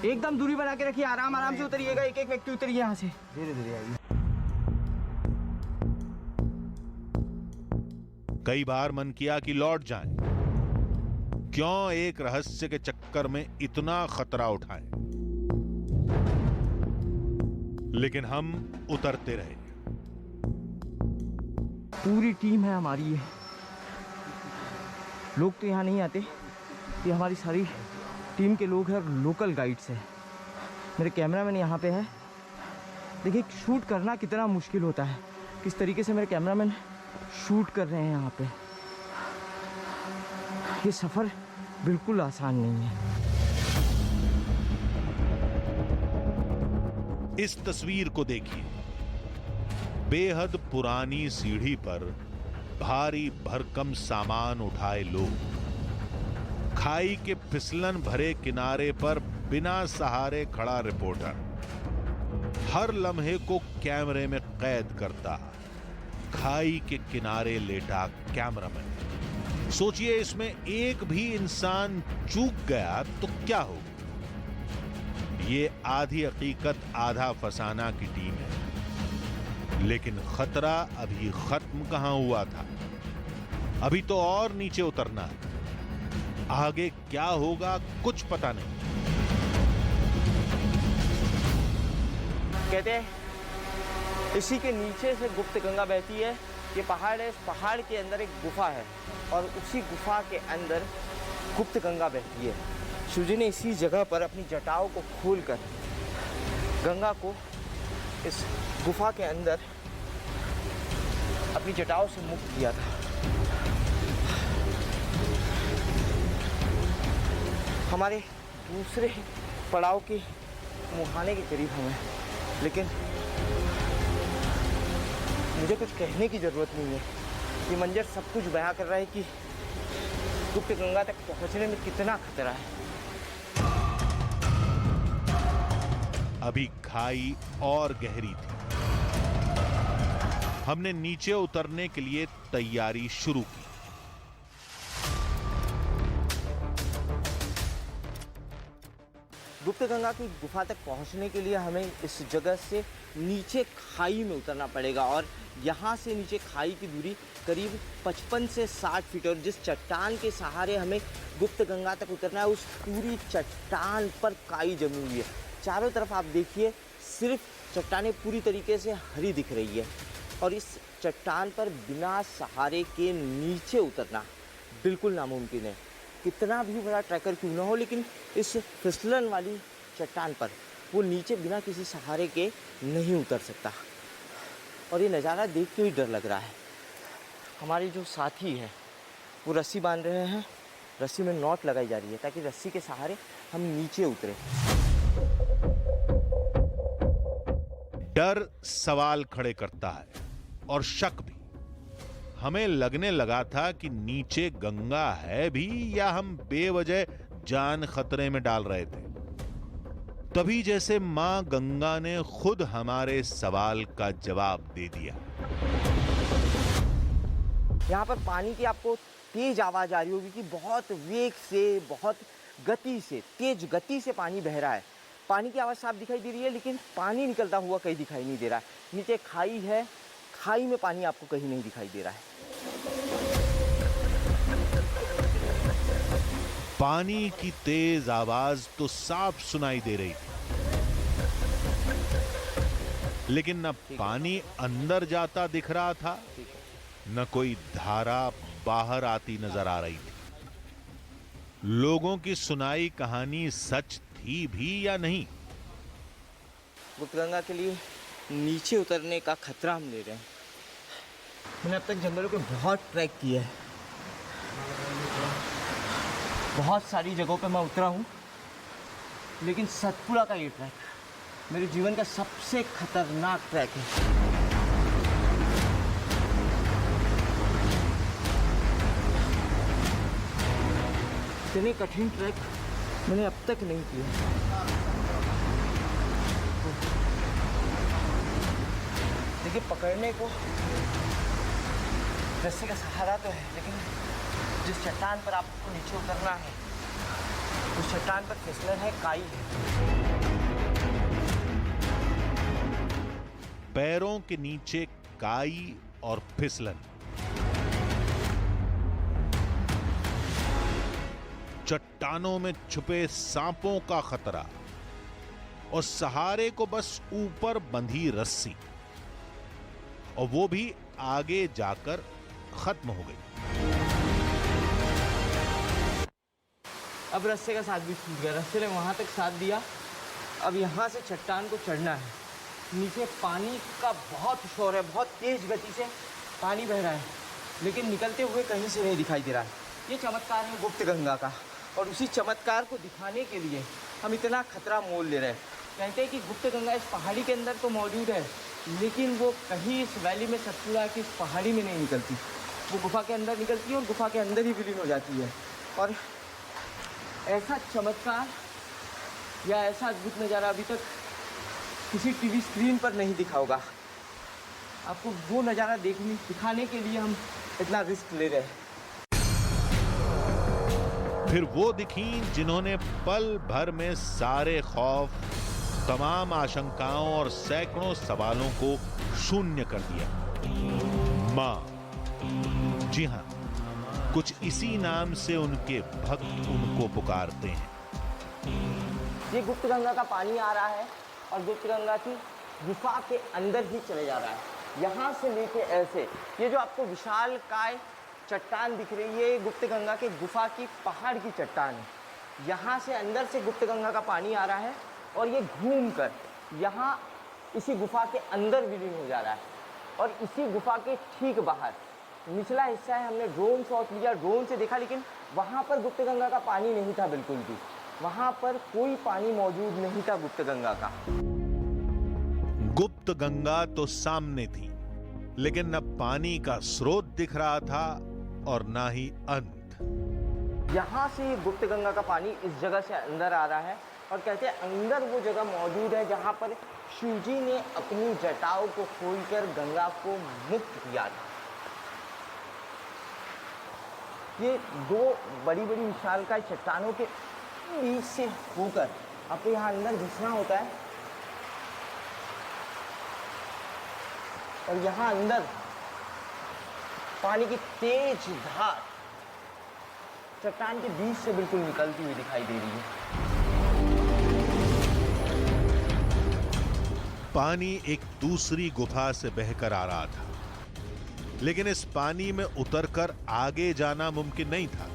एकदम दूरी बना के रखिए, आराम से उतरिएगा, एक एक व्यक्ति उतरिए यहाँ से, धीरे धीरे आइए। कई बार मन किया कि लौट जाएं। क्यों एक रहस्य के चक्कर में इतना खतरा उठाएं? लेकिन हम उतरते रहे। पूरी टीम है हमारी ये, लोग तो यहाँ नहीं आते, ये हमारी सारी टीम के लोग हैं और लोकल गाइड्स हैं। मेरे कैमरामैन यहाँ पे है। देखिए, शूट करना कितना मुश्किल होता है, किस तरीके से मेरे कैमरामैन शूट कर रहे हैं यहाँ पे। ये सफ़र बिल्कुल आसान नहीं है। इस तस्वीर को देखिए। बेहद पुरानी सीढ़ी पर भारी भरकम सामान उठाए लोग, खाई के फिसलन भरे किनारे पर बिना सहारे खड़ा रिपोर्टर, हर लम्हे को कैमरे में कैद करता खाई के किनारे लेटा कैमरामैन। सोचिए, इसमें एक भी इंसान चूक गया तो क्या हो। ये आधी हकीकत आधा फसाना की टीम है, लेकिन खतरा अभी खत्म कहां हुआ था। अभी तो और नीचे उतरना है। आगे क्या होगा कुछ पता नहीं। कहते हैं इसी के नीचे से गुप्त गंगा बहती है। ये पहाड़ है, इस पहाड़ के अंदर एक गुफा है और उसी गुफा के अंदर गुप्त गंगा बहती है। शिव जी ने इसी जगह पर अपनी जटाओं को खोलकर गंगा को इस गुफा के अंदर अपनी जटाओं से मुक्त किया था। हमारे दूसरे पड़ाव के मुहाने के करीब हम हैं, लेकिन मुझे कुछ कहने की ज़रूरत नहीं है। ये मंजर सब कुछ बयां कर रहा है कि गुप्त गंगा तक पहुंचने में कितना खतरा है। अभी खाई और गहरी थी। हमने नीचे उतरने के लिए तैयारी शुरू की। गुप्त गंगा की गुफा तक पहुंचने के लिए हमें इस जगह से नीचे खाई में उतरना पड़ेगा और यहाँ से नीचे खाई की दूरी करीब 55 से 60 फीट। और जिस चट्टान के सहारे हमें गुप्त गंगा तक उतरना है, उस पूरी चट्टान पर काई जमी हुई है। चारों तरफ आप देखिए, सिर्फ चट्टानें पूरी तरीके से हरी दिख रही है और इस चट्टान पर बिना सहारे के नीचे उतरना बिल्कुल नामुमकिन है। कितना भी बड़ा ट्रैकर क्यों ना हो, लेकिन इस फिसलन वाली चट्टान पर वो नीचे बिना किसी सहारे के नहीं उतर सकता। और ये नज़ारा देख के ही डर लग रहा है। हमारे जो साथी हैं वो रस्सी बांध रहे हैं रस्सी में नॉट लगाई जा रही है ताकि रस्सी के सहारे हम नीचे उतरे। डर सवाल खड़े करता है और शक भी। हमें लगने लगा था कि नीचे गंगा है भी या हम बेवजह जान खतरे में डाल रहे थे। तभी जैसे मां गंगा ने खुद हमारे सवाल का जवाब दे दिया। यहाँ पर पानी की आपको तेज आवाज आ रही होगी कि बहुत वेग से, बहुत गति से, तेज गति से पानी बह रहा है। पानी की आवाज़ साफ दिखाई दे रही है लेकिन पानी निकलता हुआ कहीं दिखाई नहीं दे रहा है। नीचे खाई है, खाई में पानी आपको कहीं नहीं दिखाई दे रहा है। पानी की तेज आवाज तो साफ सुनाई दे रही थी, लेकिन न पानी अंदर जाता दिख रहा था, न कोई धारा बाहर आती नजर आ रही थी। लोगों की सुनाई कहानी सच थी भी या नहीं? गुप्तगंगा के लिए नीचे उतरने का खतरा हम ले रहे हैं। मैंने अब तक जंगलों के बहुत ट्रैक किए हैं, बहुत सारी जगहों पे मैं उतरा हूँ, लेकिन सतपुड़ा का ये ट्रैक मेरे जीवन का सबसे खतरनाक ट्रैक है। इतने कठिन ट्रैक मैंने अब तक नहीं किया। देखिए, पकड़ने को रस्सी का सहारा तो है, लेकिन जिस चट्टान पर आपको नीचे उतरना है उस चट्टान पर फिसलन है, काई है। पैरों के नीचे काई और फिसलन, चट्टानों में छुपे सांपों का खतरा और सहारे को बस ऊपर बंधी रस्सी, और वो भी आगे जाकर खत्म हो गई। अब रस्से का साथ भी छूट गया। रस्से ने वहां तक साथ दिया। अब यहाँ से चट्टान को चढ़ना है। नीचे पानी का बहुत शोर है, बहुत तेज गति से पानी बह रहा है, लेकिन निकलते हुए कहीं से नहीं दिखाई दे रहा है। ये चमत्कार है गुप्त गंगा का, और उसी चमत्कार को दिखाने के लिए हम इतना खतरा मोल ले रहे हैं। कहते हैं कि गुप्त गंगा इस पहाड़ी के अंदर तो मौजूद है, लेकिन वो कहीं इस वैली में, सतपुड़ा की इस पहाड़ी में नहीं निकलती। वो गुफा के अंदर निकलती है और गुफा के अंदर ही विलीन हो जाती है। और ऐसा चमत्कार या ऐसा अद्भुत नज़ारा अभी तक किसी टीवी स्क्रीन पर नहीं दिखा होगा। आपको वो नज़ारा दिखाने के लिए हम इतना रिस्क ले रहे हैं। फिर वो दिखी जिन्होंने पल भर में सारे खौफ, तमाम आशंकाओं और सैकड़ों सवालों को शून्य कर दिया। मां, जी हां, कुछ इसी नाम से उनके भक्त उनको पुकारते हैं। ये गुप्त गंगा का पानी आ रहा है और गुप्त गंगा की गुफा के अंदर ही चले जा रहा है। यहाँ से लेके ऐसे, ये जो आपको विशाल काय चट्टान दिख रही है, ये गुप्त गंगा के गुफा की पहाड़ की चट्टान है। यहाँ से अंदर से गुप्त गंगा का पानी आ रहा है और ये घूमकर यहाँ इसी गुफा के अंदर विलीन हो जा रहा है। और इसी गुफा के ठीक बाहर निचला हिस्सा है। हमने ड्रोन शॉट लिया, ड्रोन से देखा, लेकिन वहाँ पर गुप्त गंगा का पानी नहीं था बिल्कुल भी। वहाँ पर कोई पानी मौजूद नहीं था गुप्त गंगा का। गुप्त गंगा तो सामने थी, लेकिन न पानी का स्रोत दिख रहा था और ना ही अंत। यहाँ से गुप्त गंगा का पानी इस जगह से अंदर आ रहा है और कहते हैं अंदर वो जगह मौजूद है जहाँ पर शिवजी ने अपनी जटाओं को खोलकर गंगा को मुक्त किया था। ये दो बड़ी बड़ी विशालकाय चट्टानों के बीच से होकर आपको यहाँ अंदर घुसना होता है और यहाँ अंदर पानी की तेज धार चट्टान के बीच से बिल्कुल निकलती हुई दिखाई दे रही है। पानी एक दूसरी गुफा से बहकर आ रहा था, लेकिन इस पानी में उतरकर आगे जाना मुमकिन नहीं था।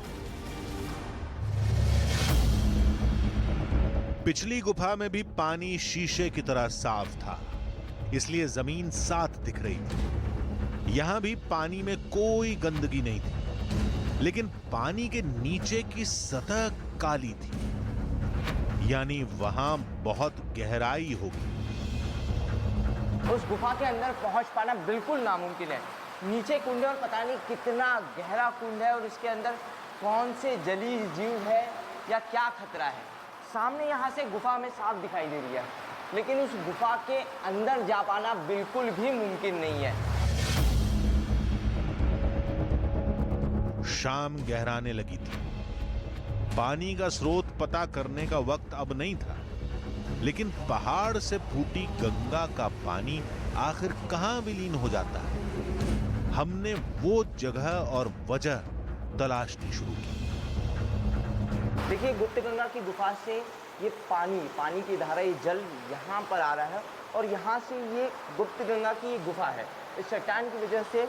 पिछली गुफा में भी पानी शीशे की तरह साफ था, इसलिए जमीन साफ दिख रही थी। यहां भी पानी में कोई गंदगी नहीं थी। लेकिन पानी के नीचे की सतह काली थी, यानी वहां बहुत गहराई होगी। उस गुफा के अंदर पहुंच पाना बिल्कुल नामुमकिन है। नीचे कुंड है और पता नहीं कितना गहरा कुंड है और इसके अंदर कौन से जलीय जीव है या क्या खतरा है। सामने यहाँ से गुफा में साफ दिखाई दे रही है, लेकिन उस गुफा के अंदर जा पाना बिल्कुल भी मुमकिन नहीं है। शाम गहराने लगी थी। पानी का स्रोत पता करने का वक्त अब नहीं था, लेकिन पहाड़ से फूटी गंगा का पानी आखिर कहां विलीन हो जाता है। हमने वो जगह और वजह तलाशनी शुरू की। देखिए, गुप्त गंगा की गुफा से ये पानी की धारा, ये जल यहाँ पर आ रहा है और यहाँ से ये गुप्त गंगा की गुफा है। इस चट्टान की वजह से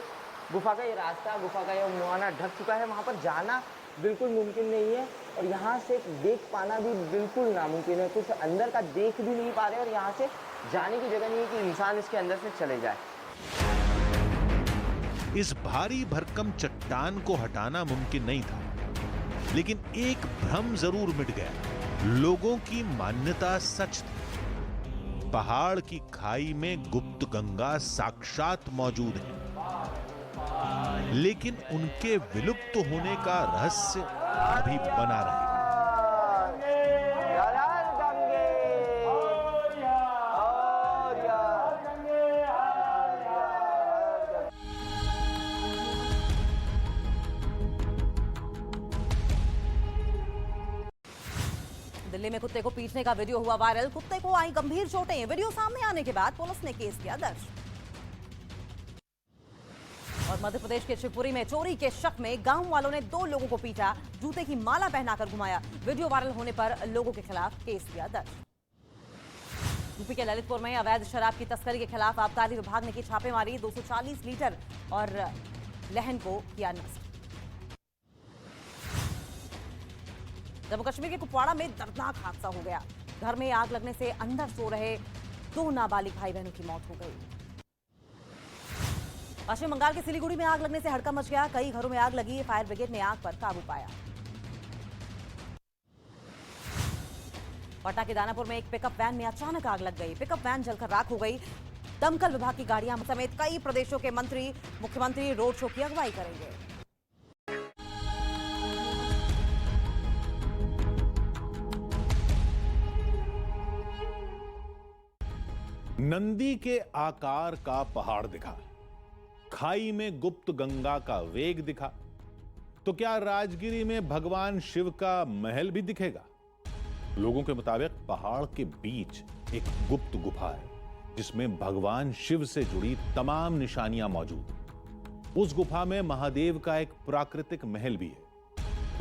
गुफा का ये रास्ता, गुफा का ये मुहाना ढक चुका है। वहाँ पर जाना बिल्कुल मुमकिन नहीं है और यहाँ से देख पाना भी बिल्कुल नामुमकिन है। कुछ अंदर का देख भी नहीं पा रहे और यहाँ से जाने की जगह नहीं है कि इंसान इसके अंदर से चले जाए। इस भारी भरकम चट्टान को हटाना मुमकिन नहीं था, लेकिन एक भ्रम जरूर मिट गया। लोगों की मान्यता सच थी। पहाड़ की खाई में गुप्त गंगा साक्षात मौजूद है, लेकिन उनके विलुप्त होने का रहस्य अभी बना रहेगा। दिल्ली में कुत्ते को पीटने का वीडियो हुआ वायरल। कुत्ते को आई गंभीर चोटें। वीडियो सामने आने के बाद पुलिस ने केस किया दर्ज। और मध्य प्रदेश के शिवपुरी में चोरी के शक में गांव वालों ने 2 लोगों को पीटा, जूते की माला पहनाकर घुमाया। वीडियो वायरल होने पर लोगों के खिलाफ केस किया दर्ज। यूपी के ललितपुर में अवैध शराब की तस्करी के खिलाफ आबकारी विभाग ने की छापेमारी। 240 लीटर और लहन को किया नष्ट। जम्मू कश्मीर के कुपवाड़ा में दर्दनाक हादसा हो गया। घर में आग लगने से अंदर सो रहे 2 नाबालिग भाई बहनों की मौत हो गई। पश्चिम बंगाल के सिलीगुड़ी में आग लगने से हड़कंप मच गया। कई घरों में आग लगी। फायर ब्रिगेड ने आग पर काबू पाया। पटना के दानापुर में एक पिकअप वैन में अचानक आग लग गई। पिकअप वैन जलकर राख हो गई। दमकल विभाग की गाड़ियां समेत कई प्रदेशों के मंत्री, मुख्यमंत्री रोड शो की अगुवाई करेंगे। नंदी के आकार का पहाड़ दिखा, खाई में गुप्त गंगा का वेग दिखा, तो क्या राजगिरी में भगवान शिव का महल भी दिखेगा? लोगों के मुताबिक पहाड़ के बीच एक गुप्त गुफा है, जिसमें भगवान शिव से जुड़ी तमाम निशानियां मौजूद हैं। उस गुफा में महादेव का एक प्राकृतिक महल भी है,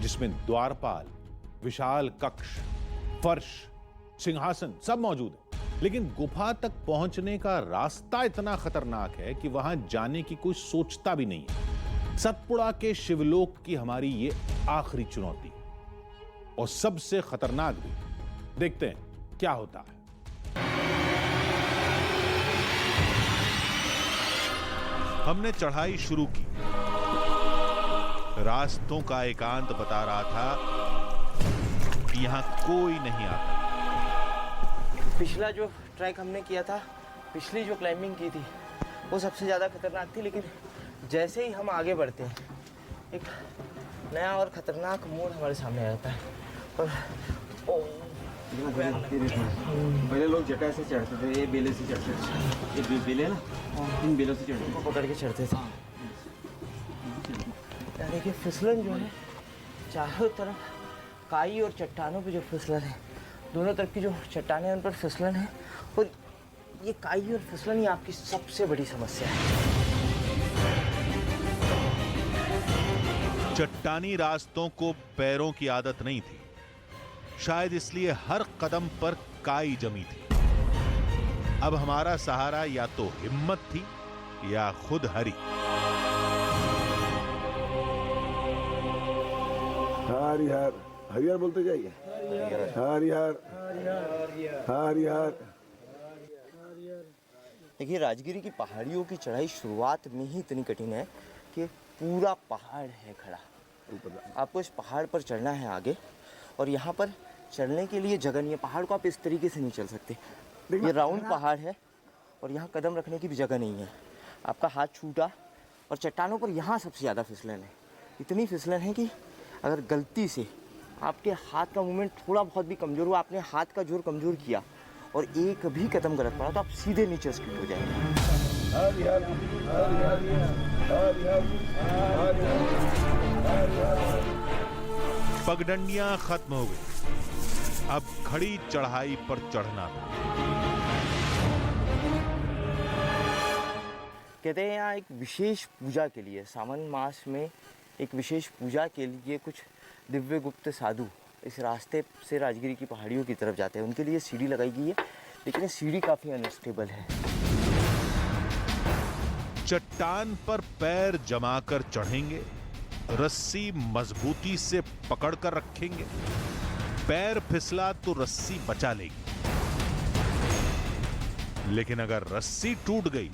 जिसमें द्वारपाल, विशाल कक्ष, फर्श, सिंहासन सब मौजूद है। लेकिन गुफा तक पहुंचने का रास्ता इतना खतरनाक है कि वहां जाने की कोई सोचता भी नहीं है। सतपुड़ा के शिवलोक की हमारी ये आखिरी चुनौती है और सबसे खतरनाक भी। देखते हैं क्या होता है। हमने चढ़ाई शुरू की। रास्तों का एकांत बता रहा था कि यहां कोई नहीं आता। पिछला जो ट्रैक हमने किया था, पिछली जो क्लाइंबिंग की थी, वो सबसे ज़्यादा खतरनाक थी। लेकिन जैसे ही हम आगे बढ़ते हैं, एक नया और ख़तरनाक मोड़ हमारे सामने आ जाता है। और पहले लोग जटा से चढ़ते थे, ये बेले से चढ़ते थे। ये बेले ना, इन बेलों से चढ़ते थे, पकड़ के चढ़ते थे। देखिए, फिसलन जो है, चारों तरफ काई और चट्टानों पे जो फिसलन है, दोनों तरफ की जो चट्टानें हैं उन पर फिसलन है। और ये काई और फिसलन ही आपकी सबसे बड़ी समस्या है। चट्टानी रास्तों को पैरों की आदत नहीं थी, शायद इसलिए हर कदम पर काई जमी थी। अब हमारा सहारा या तो हिम्मत थी या खुद हरि। हरिहर हरिहर बोलते जाइए। हरिहर हरिहर। देखिए, राजगिरी की पहाड़ियों की चढ़ाई शुरुआत में ही इतनी कठिन है कि पूरा पहाड़ है खड़ा आपको इस पहाड़ पर चढ़ना है आगे, और यहाँ पर चढ़ने के लिए जगह नहीं है। पहाड़ को आप इस तरीके से नहीं चल सकते। ये राउंड पहाड़ है और यहाँ कदम रखने की भी जगह नहीं है। आपका हाथ छूटा, और चट्टानों पर यहाँ सबसे ज़्यादा फिसलन है। इतनी फिसलन है कि अगर गलती से आपके हाथ का मूवमेंट थोड़ा बहुत भी कमज़ोर हुआ, आपने हाथ का जोर कमज़ोर किया और एक भी कदम गलत पड़ा, तो आप सीधे नीचे स्किड हो जाएंगे। पगडंडियां खत्म हो गई, अब खड़ी चढ़ाई पर चढ़ना था। कहते हैं यहाँ एक विशेष पूजा के लिए, सावन मास में एक विशेष पूजा के लिए कुछ दिव्य गुप्त साधु इस रास्ते से राजगिरी की पहाड़ियों की तरफ जाते हैं। उनके लिए सीढ़ी लगाई गई है, लेकिन ये सीढ़ी काफ़ी अनस्टेबल है। चट्टान पर पैर जमाकर चढ़ेंगे, रस्सी मजबूती से पकड़कर रखेंगे। पैर फिसला तो रस्सी बचा लेगी, लेकिन अगर रस्सी टूट गई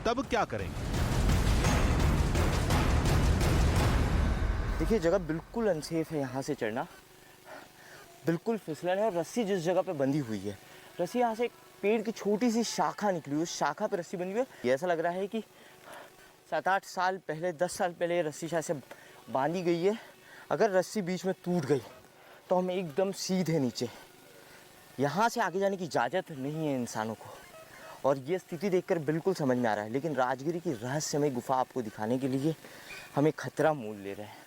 तब क्या करेंगे? देखिए, जगह बिल्कुल अनसेफ है यहाँ से चढ़ना, बिल्कुल फिसलन है। और रस्सी जिस जगह पे बंधी हुई है, रस्सी यहाँ से एक पेड़ की छोटी सी शाखा निकली हुई है, उस शाखा पे रस्सी बंधी हुई है। ये ऐसा लग रहा है कि 7-8 साल पहले, 10 साल पहले ये रस्सी शायद से बांधी गई है। अगर रस्सी बीच में टूट गई तो हम एकदम सीधे नीचे, यहाँ से आगे जाने की इजाज़त नहीं है इंसानों को। और ये स्थिति देखकर बिल्कुल समझ में आ रहा है, लेकिन राजगिरी की रहस्यमय गुफा आपको दिखाने के लिए हमें खतरा मोल ले रहे हैं।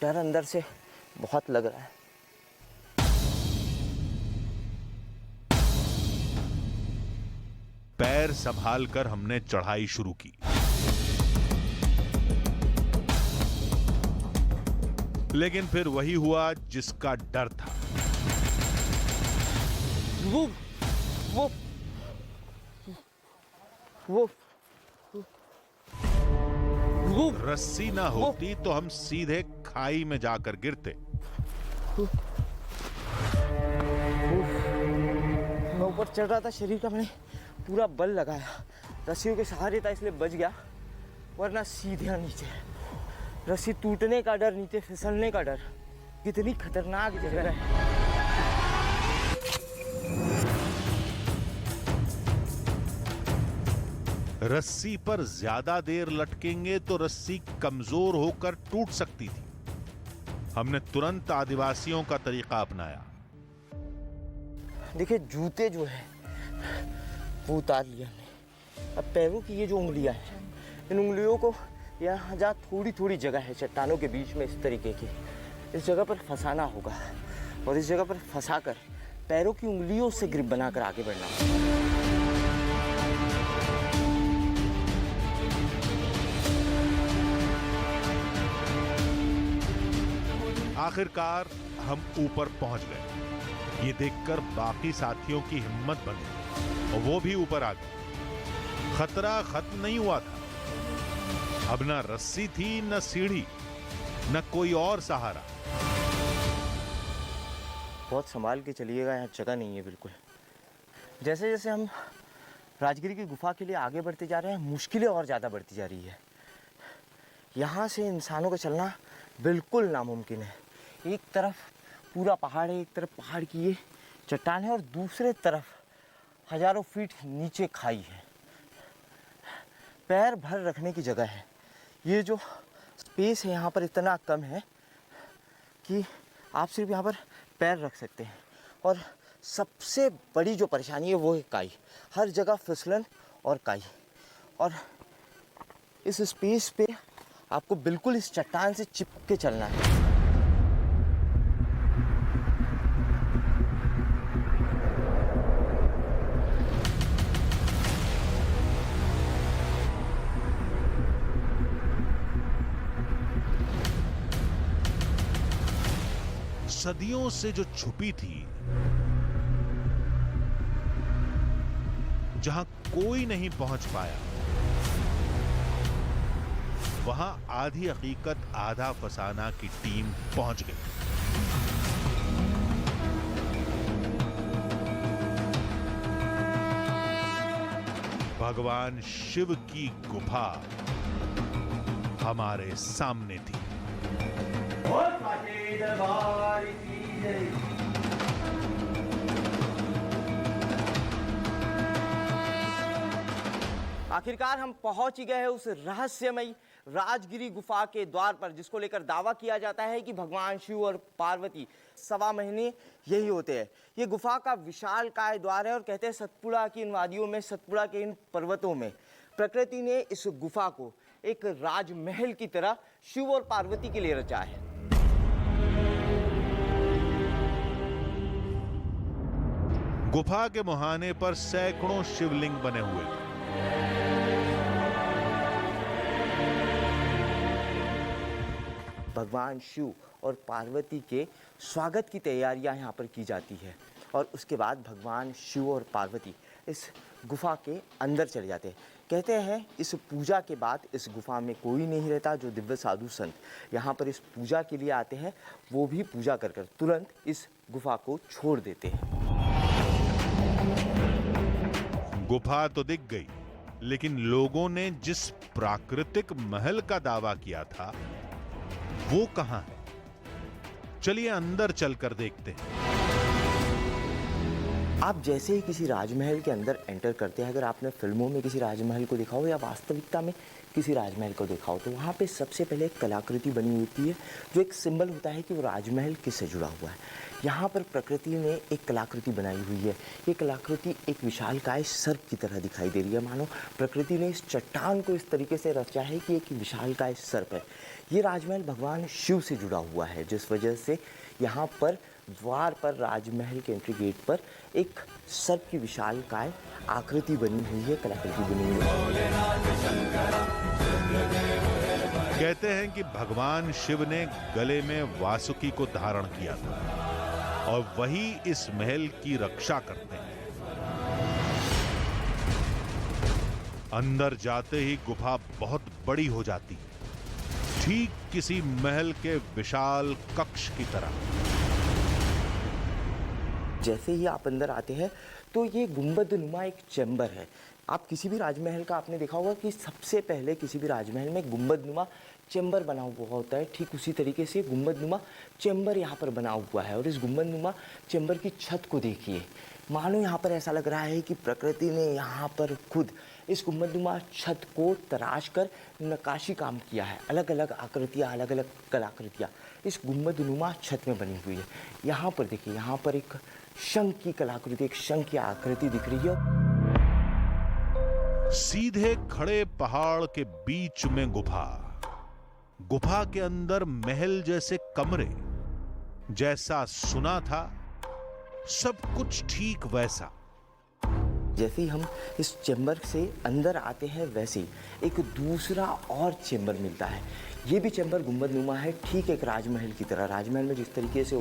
डर अंदर से बहुत लग रहा है। पैर संभालकर हमने चढ़ाई शुरू की, लेकिन फिर वही हुआ जिसका डर था। वो रस्सी ना होती तो हम सीधे खाई में जाकर गिरते। मैं ऊपर चढ़ रहा था, शरीर का मैंने पूरा बल लगाया, रस्सियों के सहारे था इसलिए बच गया, वरना सीधे नीचे। रस्सी टूटने का डर, नीचे फिसलने का डर। कितनी खतरनाक जगह है। रस्सी पर ज्यादा देर लटकेंगे तो रस्सी कमजोर होकर टूट सकती थी। हमने तुरंत आदिवासियों का तरीका अपनाया। देखिए, जूते जो है वो उतार लिया हमने। अब पैरों की ये जो उंगलियां हैं, इन उंगलियों को यहाँ जहाँ थोड़ी थोड़ी जगह है चट्टानों के बीच में इस तरीके की, इस जगह पर फंसाना होगा। और इस जगह पर फंसाकर पैरों की उंगलियों से ग्रिप बनाकर आगे बढ़ना होगा। आखिरकार हम ऊपर पहुंच गए। ये देखकर बाकी साथियों की हिम्मत बनी और वो भी ऊपर आ गए। खतरा खत्म नहीं हुआ था। अब न रस्सी थी, न सीढ़ी, न कोई और सहारा। बहुत संभाल के चलिएगा, यहाँ जगह नहीं है बिल्कुल। जैसे जैसे हम राजगिरी की गुफा के लिए आगे बढ़ते जा रहे हैं, मुश्किलें और ज़्यादा बढ़ती जा रही है। यहाँ से इंसानों का चलना बिल्कुल नामुमकिन है। एक तरफ पूरा पहाड़ है, एक तरफ पहाड़ की ये चट्टान है, और दूसरे तरफ हजारों फीट नीचे खाई है। पैर भर रखने की जगह है। ये जो स्पेस है यहाँ पर इतना कम है कि आप सिर्फ यहाँ पर पैर रख सकते हैं। और सबसे बड़ी जो परेशानी है वो है काई। हर जगह फिसलन और काई। और इस स्पेस पे आपको बिल्कुल इस चट्टान से चिपक के चलना है। सदियों से जो छुपी थी, जहां कोई नहीं पहुंच पाया, वहां आधी हकीकत आधा फसाना की टीम पहुंच गई। भगवान शिव की गुफा हमारे सामने थी। आखिरकार हम पहुंच ही गए हैं उस रहस्यमयी राजगिरी गुफा के द्वार पर, जिसको लेकर दावा किया जाता है कि भगवान शिव और पार्वती 1.25 महीने यही होते हैं। ये गुफा का विशालकाय द्वार है और कहते हैं सतपुड़ा की इन वादियों में, सतपुड़ा के इन पर्वतों में प्रकृति ने इस गुफा को एक राजमहल की तरह शिव और पार्वती के लिए रचा है। गुफा के मुहाने पर सैकड़ों शिवलिंग बने हुए थे। भगवान शिव और पार्वती के स्वागत की तैयारियां यहाँ पर की जाती है और उसके बाद भगवान शिव और पार्वती इस गुफा के अंदर चले जाते हैं। कहते हैं इस पूजा के बाद इस गुफा में कोई नहीं रहता। जो दिव्य साधु संत यहाँ पर इस पूजा के लिए आते हैं वो भी पूजा कर कर तुरंत इस गुफा को छोड़ देते हैं। गुफा तो दिख गई, लेकिन लोगों ने जिस प्राकृतिक महल का दावा किया था वो कहां है? चलिए अंदर चलकर देखते हैं। आप जैसे ही किसी राजमहल के अंदर एंटर करते हैं, अगर आपने फिल्मों में किसी राजमहल को देखा हो या वास्तविकता में किसी राजमहल को देखा हो, तो वहाँ पे सबसे पहले एक कलाकृति बनी होती है जो एक सिंबल होता है कि वो राजमहल किससे जुड़ा हुआ है। यहाँ पर प्रकृति ने एक कलाकृति बनाई हुई है। ये कलाकृति एक विशालकाय सर्प की तरह दिखाई दे रही है। मानो प्रकृति ने इस चट्टान को इस तरीके से रचा है कि एक विशालकाय सर्प है। ये राजमहल भगवान शिव से जुड़ा हुआ है, जिस वजह से यहाँ पर द्वार पर, राजमहल के एंट्री गेट पर एक सर्प की विशालकाय आकृति बनी हुई है, कलाकृति बनी हुई है। कहते हैं कि भगवान शिव ने गले में वासुकी को धारण किया था और वही इस महल की रक्षा करते हैं। अंदर जाते ही गुफा बहुत बड़ी हो जाती है, ठीक किसी महल के विशाल कक्ष की तरह। जैसे ही आप अंदर आते हैं तो ये गुंबदनुमा एक चैम्बर है। आप किसी भी राजमहल का आपने देखा होगा कि सबसे पहले किसी भी राजमहल में गुंबदनुमा चैम्बर बना हुआ होता है। ठीक उसी तरीके से गुंबदनुमा चैम्बर यहाँ पर बना हुआ है और इस गुंबदनुमा चैम्बर की छत को देखिए, मानो यहाँ पर ऐसा लग रहा है कि प्रकृति ने यहाँ पर खुद इस गुंबदनुमा छत को तराश कर नक्काशी काम किया है। अलग अलग आकृतियाँ, अलग अलग कलाकृतियाँ इस गुंबदनुमा छत में बनी हुई है। यहाँ पर देखिए, यहाँ पर एक शंख की कलाकृति, एक शंख की आकृति दिख रही है। सीधे खड़े पहाड़ के बीच में गुफा, गुफा के अंदर महल जैसे कमरे, जैसा सुना था सब कुछ ठीक वैसा। जैसे ही हम इस चैम्बर से अंदर आते हैं वैसे ही एक दूसरा और चैम्बर मिलता है। ये भी चैम्बर गुंबदनुमा है, ठीक एक राजमहल की तरह। राजमहल में जिस तरीके से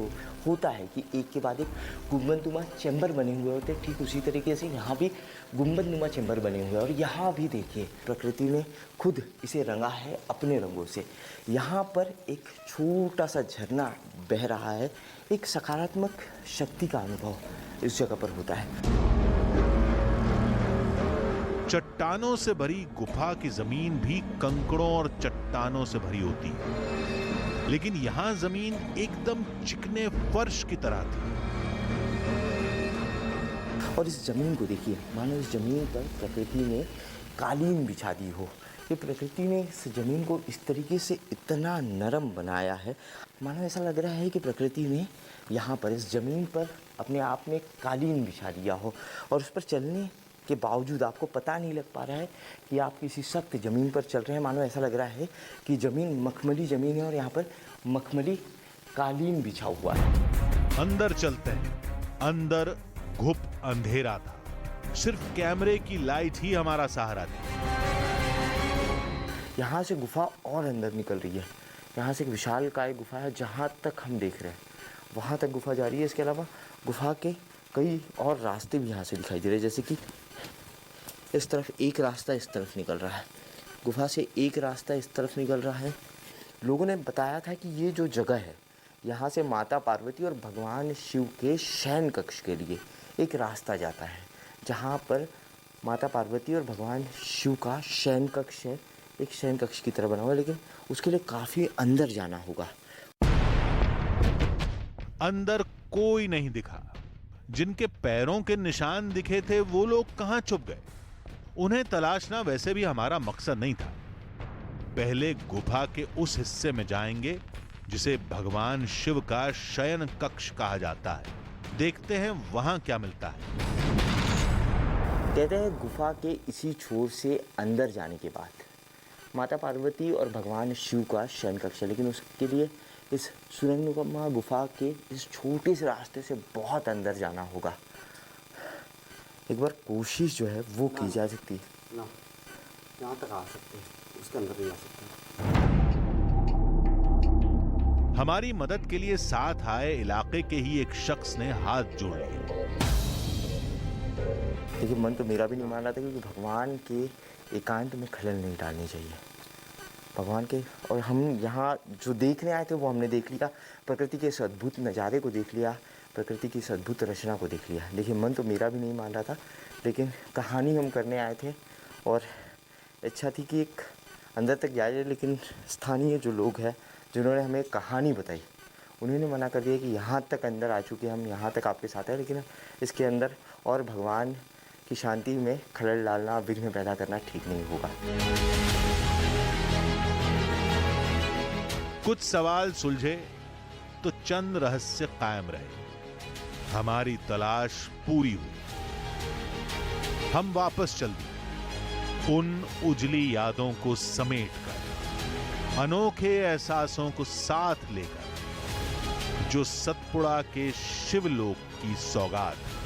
होता है कि एक के बाद एक गुंबदनुमा चैम्बर बने हुए होते हैं, ठीक उसी तरीके से यहाँ भी गुंबदनुमा चैम्बर बने हुए हैं। और यहाँ भी देखिए, प्रकृति ने खुद इसे रंगा है अपने रंगों से। यहाँ पर एक छोटा सा झरना बह रहा है। एक सकारात्मक शक्ति का अनुभव इस जगह पर होता है। चट्टानों से भरी गुफा की जमीन भी कंकड़ों और चट्टानों से भरी होती है, लेकिन यहां जमीन एकदम चिकने फर्श की तरह थी। और इस जमीन को देखिए, मानो इस जमीन पर प्रकृति ने कालीन बिछा दी हो। ये प्रकृति ने इस जमीन को इस तरीके से इतना नरम बनाया है, मानो ऐसा लग रहा है कि प्रकृति ने यहाँ पर इस जमीन पर अपने आप में कालीन बिछा दिया हो और उस पर चलने के बावजूद आपको पता नहीं लग पा रहा है कि आप किसी सख्त ज़मीन पर चल रहे हैं। मानो ऐसा लग रहा है कि ज़मीन मखमली ज़मीन है और यहाँ पर मखमली कालीन बिछा हुआ है। अंदर चलते हैं। अंदर घुप अंधेरा था, सिर्फ कैमरे की लाइट ही हमारा सहारा थी। यहाँ से गुफा और अंदर निकल रही है। यहाँ से एक विशालकाय गुफा है, जहाँ तक हम देख रहे हैं वहाँ तक गुफा जा रही है। इसके अलावा गुफा के कई और रास्ते भी यहाँ से दिखाई दे रहे हैं, जैसे कि इस तरफ एक रास्ता इस तरफ निकल रहा है, गुफा से एक रास्ता इस तरफ निकल रहा है। लोगों ने बताया था कि ये जो जगह है, यहाँ से माता पार्वती और भगवान शिव के शयन कक्ष के लिए एक रास्ता जाता है, जहाँ पर माता पार्वती और भगवान शिव का शयन कक्ष है। एक शयन कक्ष की तरह बना हुआ है, लेकिन उसके लिए काफ़ी अंदर जाना होगा। अंदर कोई नहीं दिखा। जिनके पैरों के निशान दिखे थे वो लोग कहां छुप गए? उन्हें तलाशना वैसे भी हमारा मकसद नहीं था। पहले गुफा के उस हिस्से में जाएंगे जिसे भगवान शिव का शयन कक्ष कहा जाता है। देखते हैं वहां क्या मिलता है। कहते हैं गुफा के इसी छोर से अंदर जाने के बाद माता पार्वती और भगवान शिव का शयन कक्ष है, लेकिन उसके लिए इस सुरंगनुमा गुफा के इस छोटे से रास्ते से बहुत अंदर जाना होगा। एक बार कोशिश जो है वो की जा सकती है। ना यहाँ तक आ सकते हैं, उसके अंदर नहीं आ सकते। हमारी मदद के लिए साथ आए इलाके के ही एक शख्स ने हाथ जोड़ लिए। देखिए, मन तो मेरा भी नहीं मान रहा था, क्योंकि भगवान के एकांत में खलल नहीं डालनी चाहिए भगवान के। और हम यहाँ जो देखने आए थे वो हमने देख लिया, प्रकृति के इस अद्भुत नज़ारे को देख लिया, प्रकृति की इस अद्भुत रचना को देख लिया। देखिए, मन तो मेरा भी नहीं मान रहा था, लेकिन कहानी हम करने आए थे और इच्छा थी कि एक अंदर तक जाए। लेकिन स्थानीय जो लोग हैं जिन्होंने हमें कहानी बताई, उन्होंने मना कर दिया कि यहाँ तक अंदर आ चुके, हम यहाँ तक आपके साथ हैं, लेकिन इसके अंदर और भगवान की शांति में खलल डालना, विघ्न पैदा करना ठीक नहीं होगा। कुछ सवाल सुलझे तो चंद रहस्य कायम रहे। हमारी तलाश पूरी हुई। हम वापस चल दिए, उन उजली यादों को समेटकर, अनोखे एहसासों को साथ लेकर, जो सतपुड़ा के शिवलोक की सौगात है।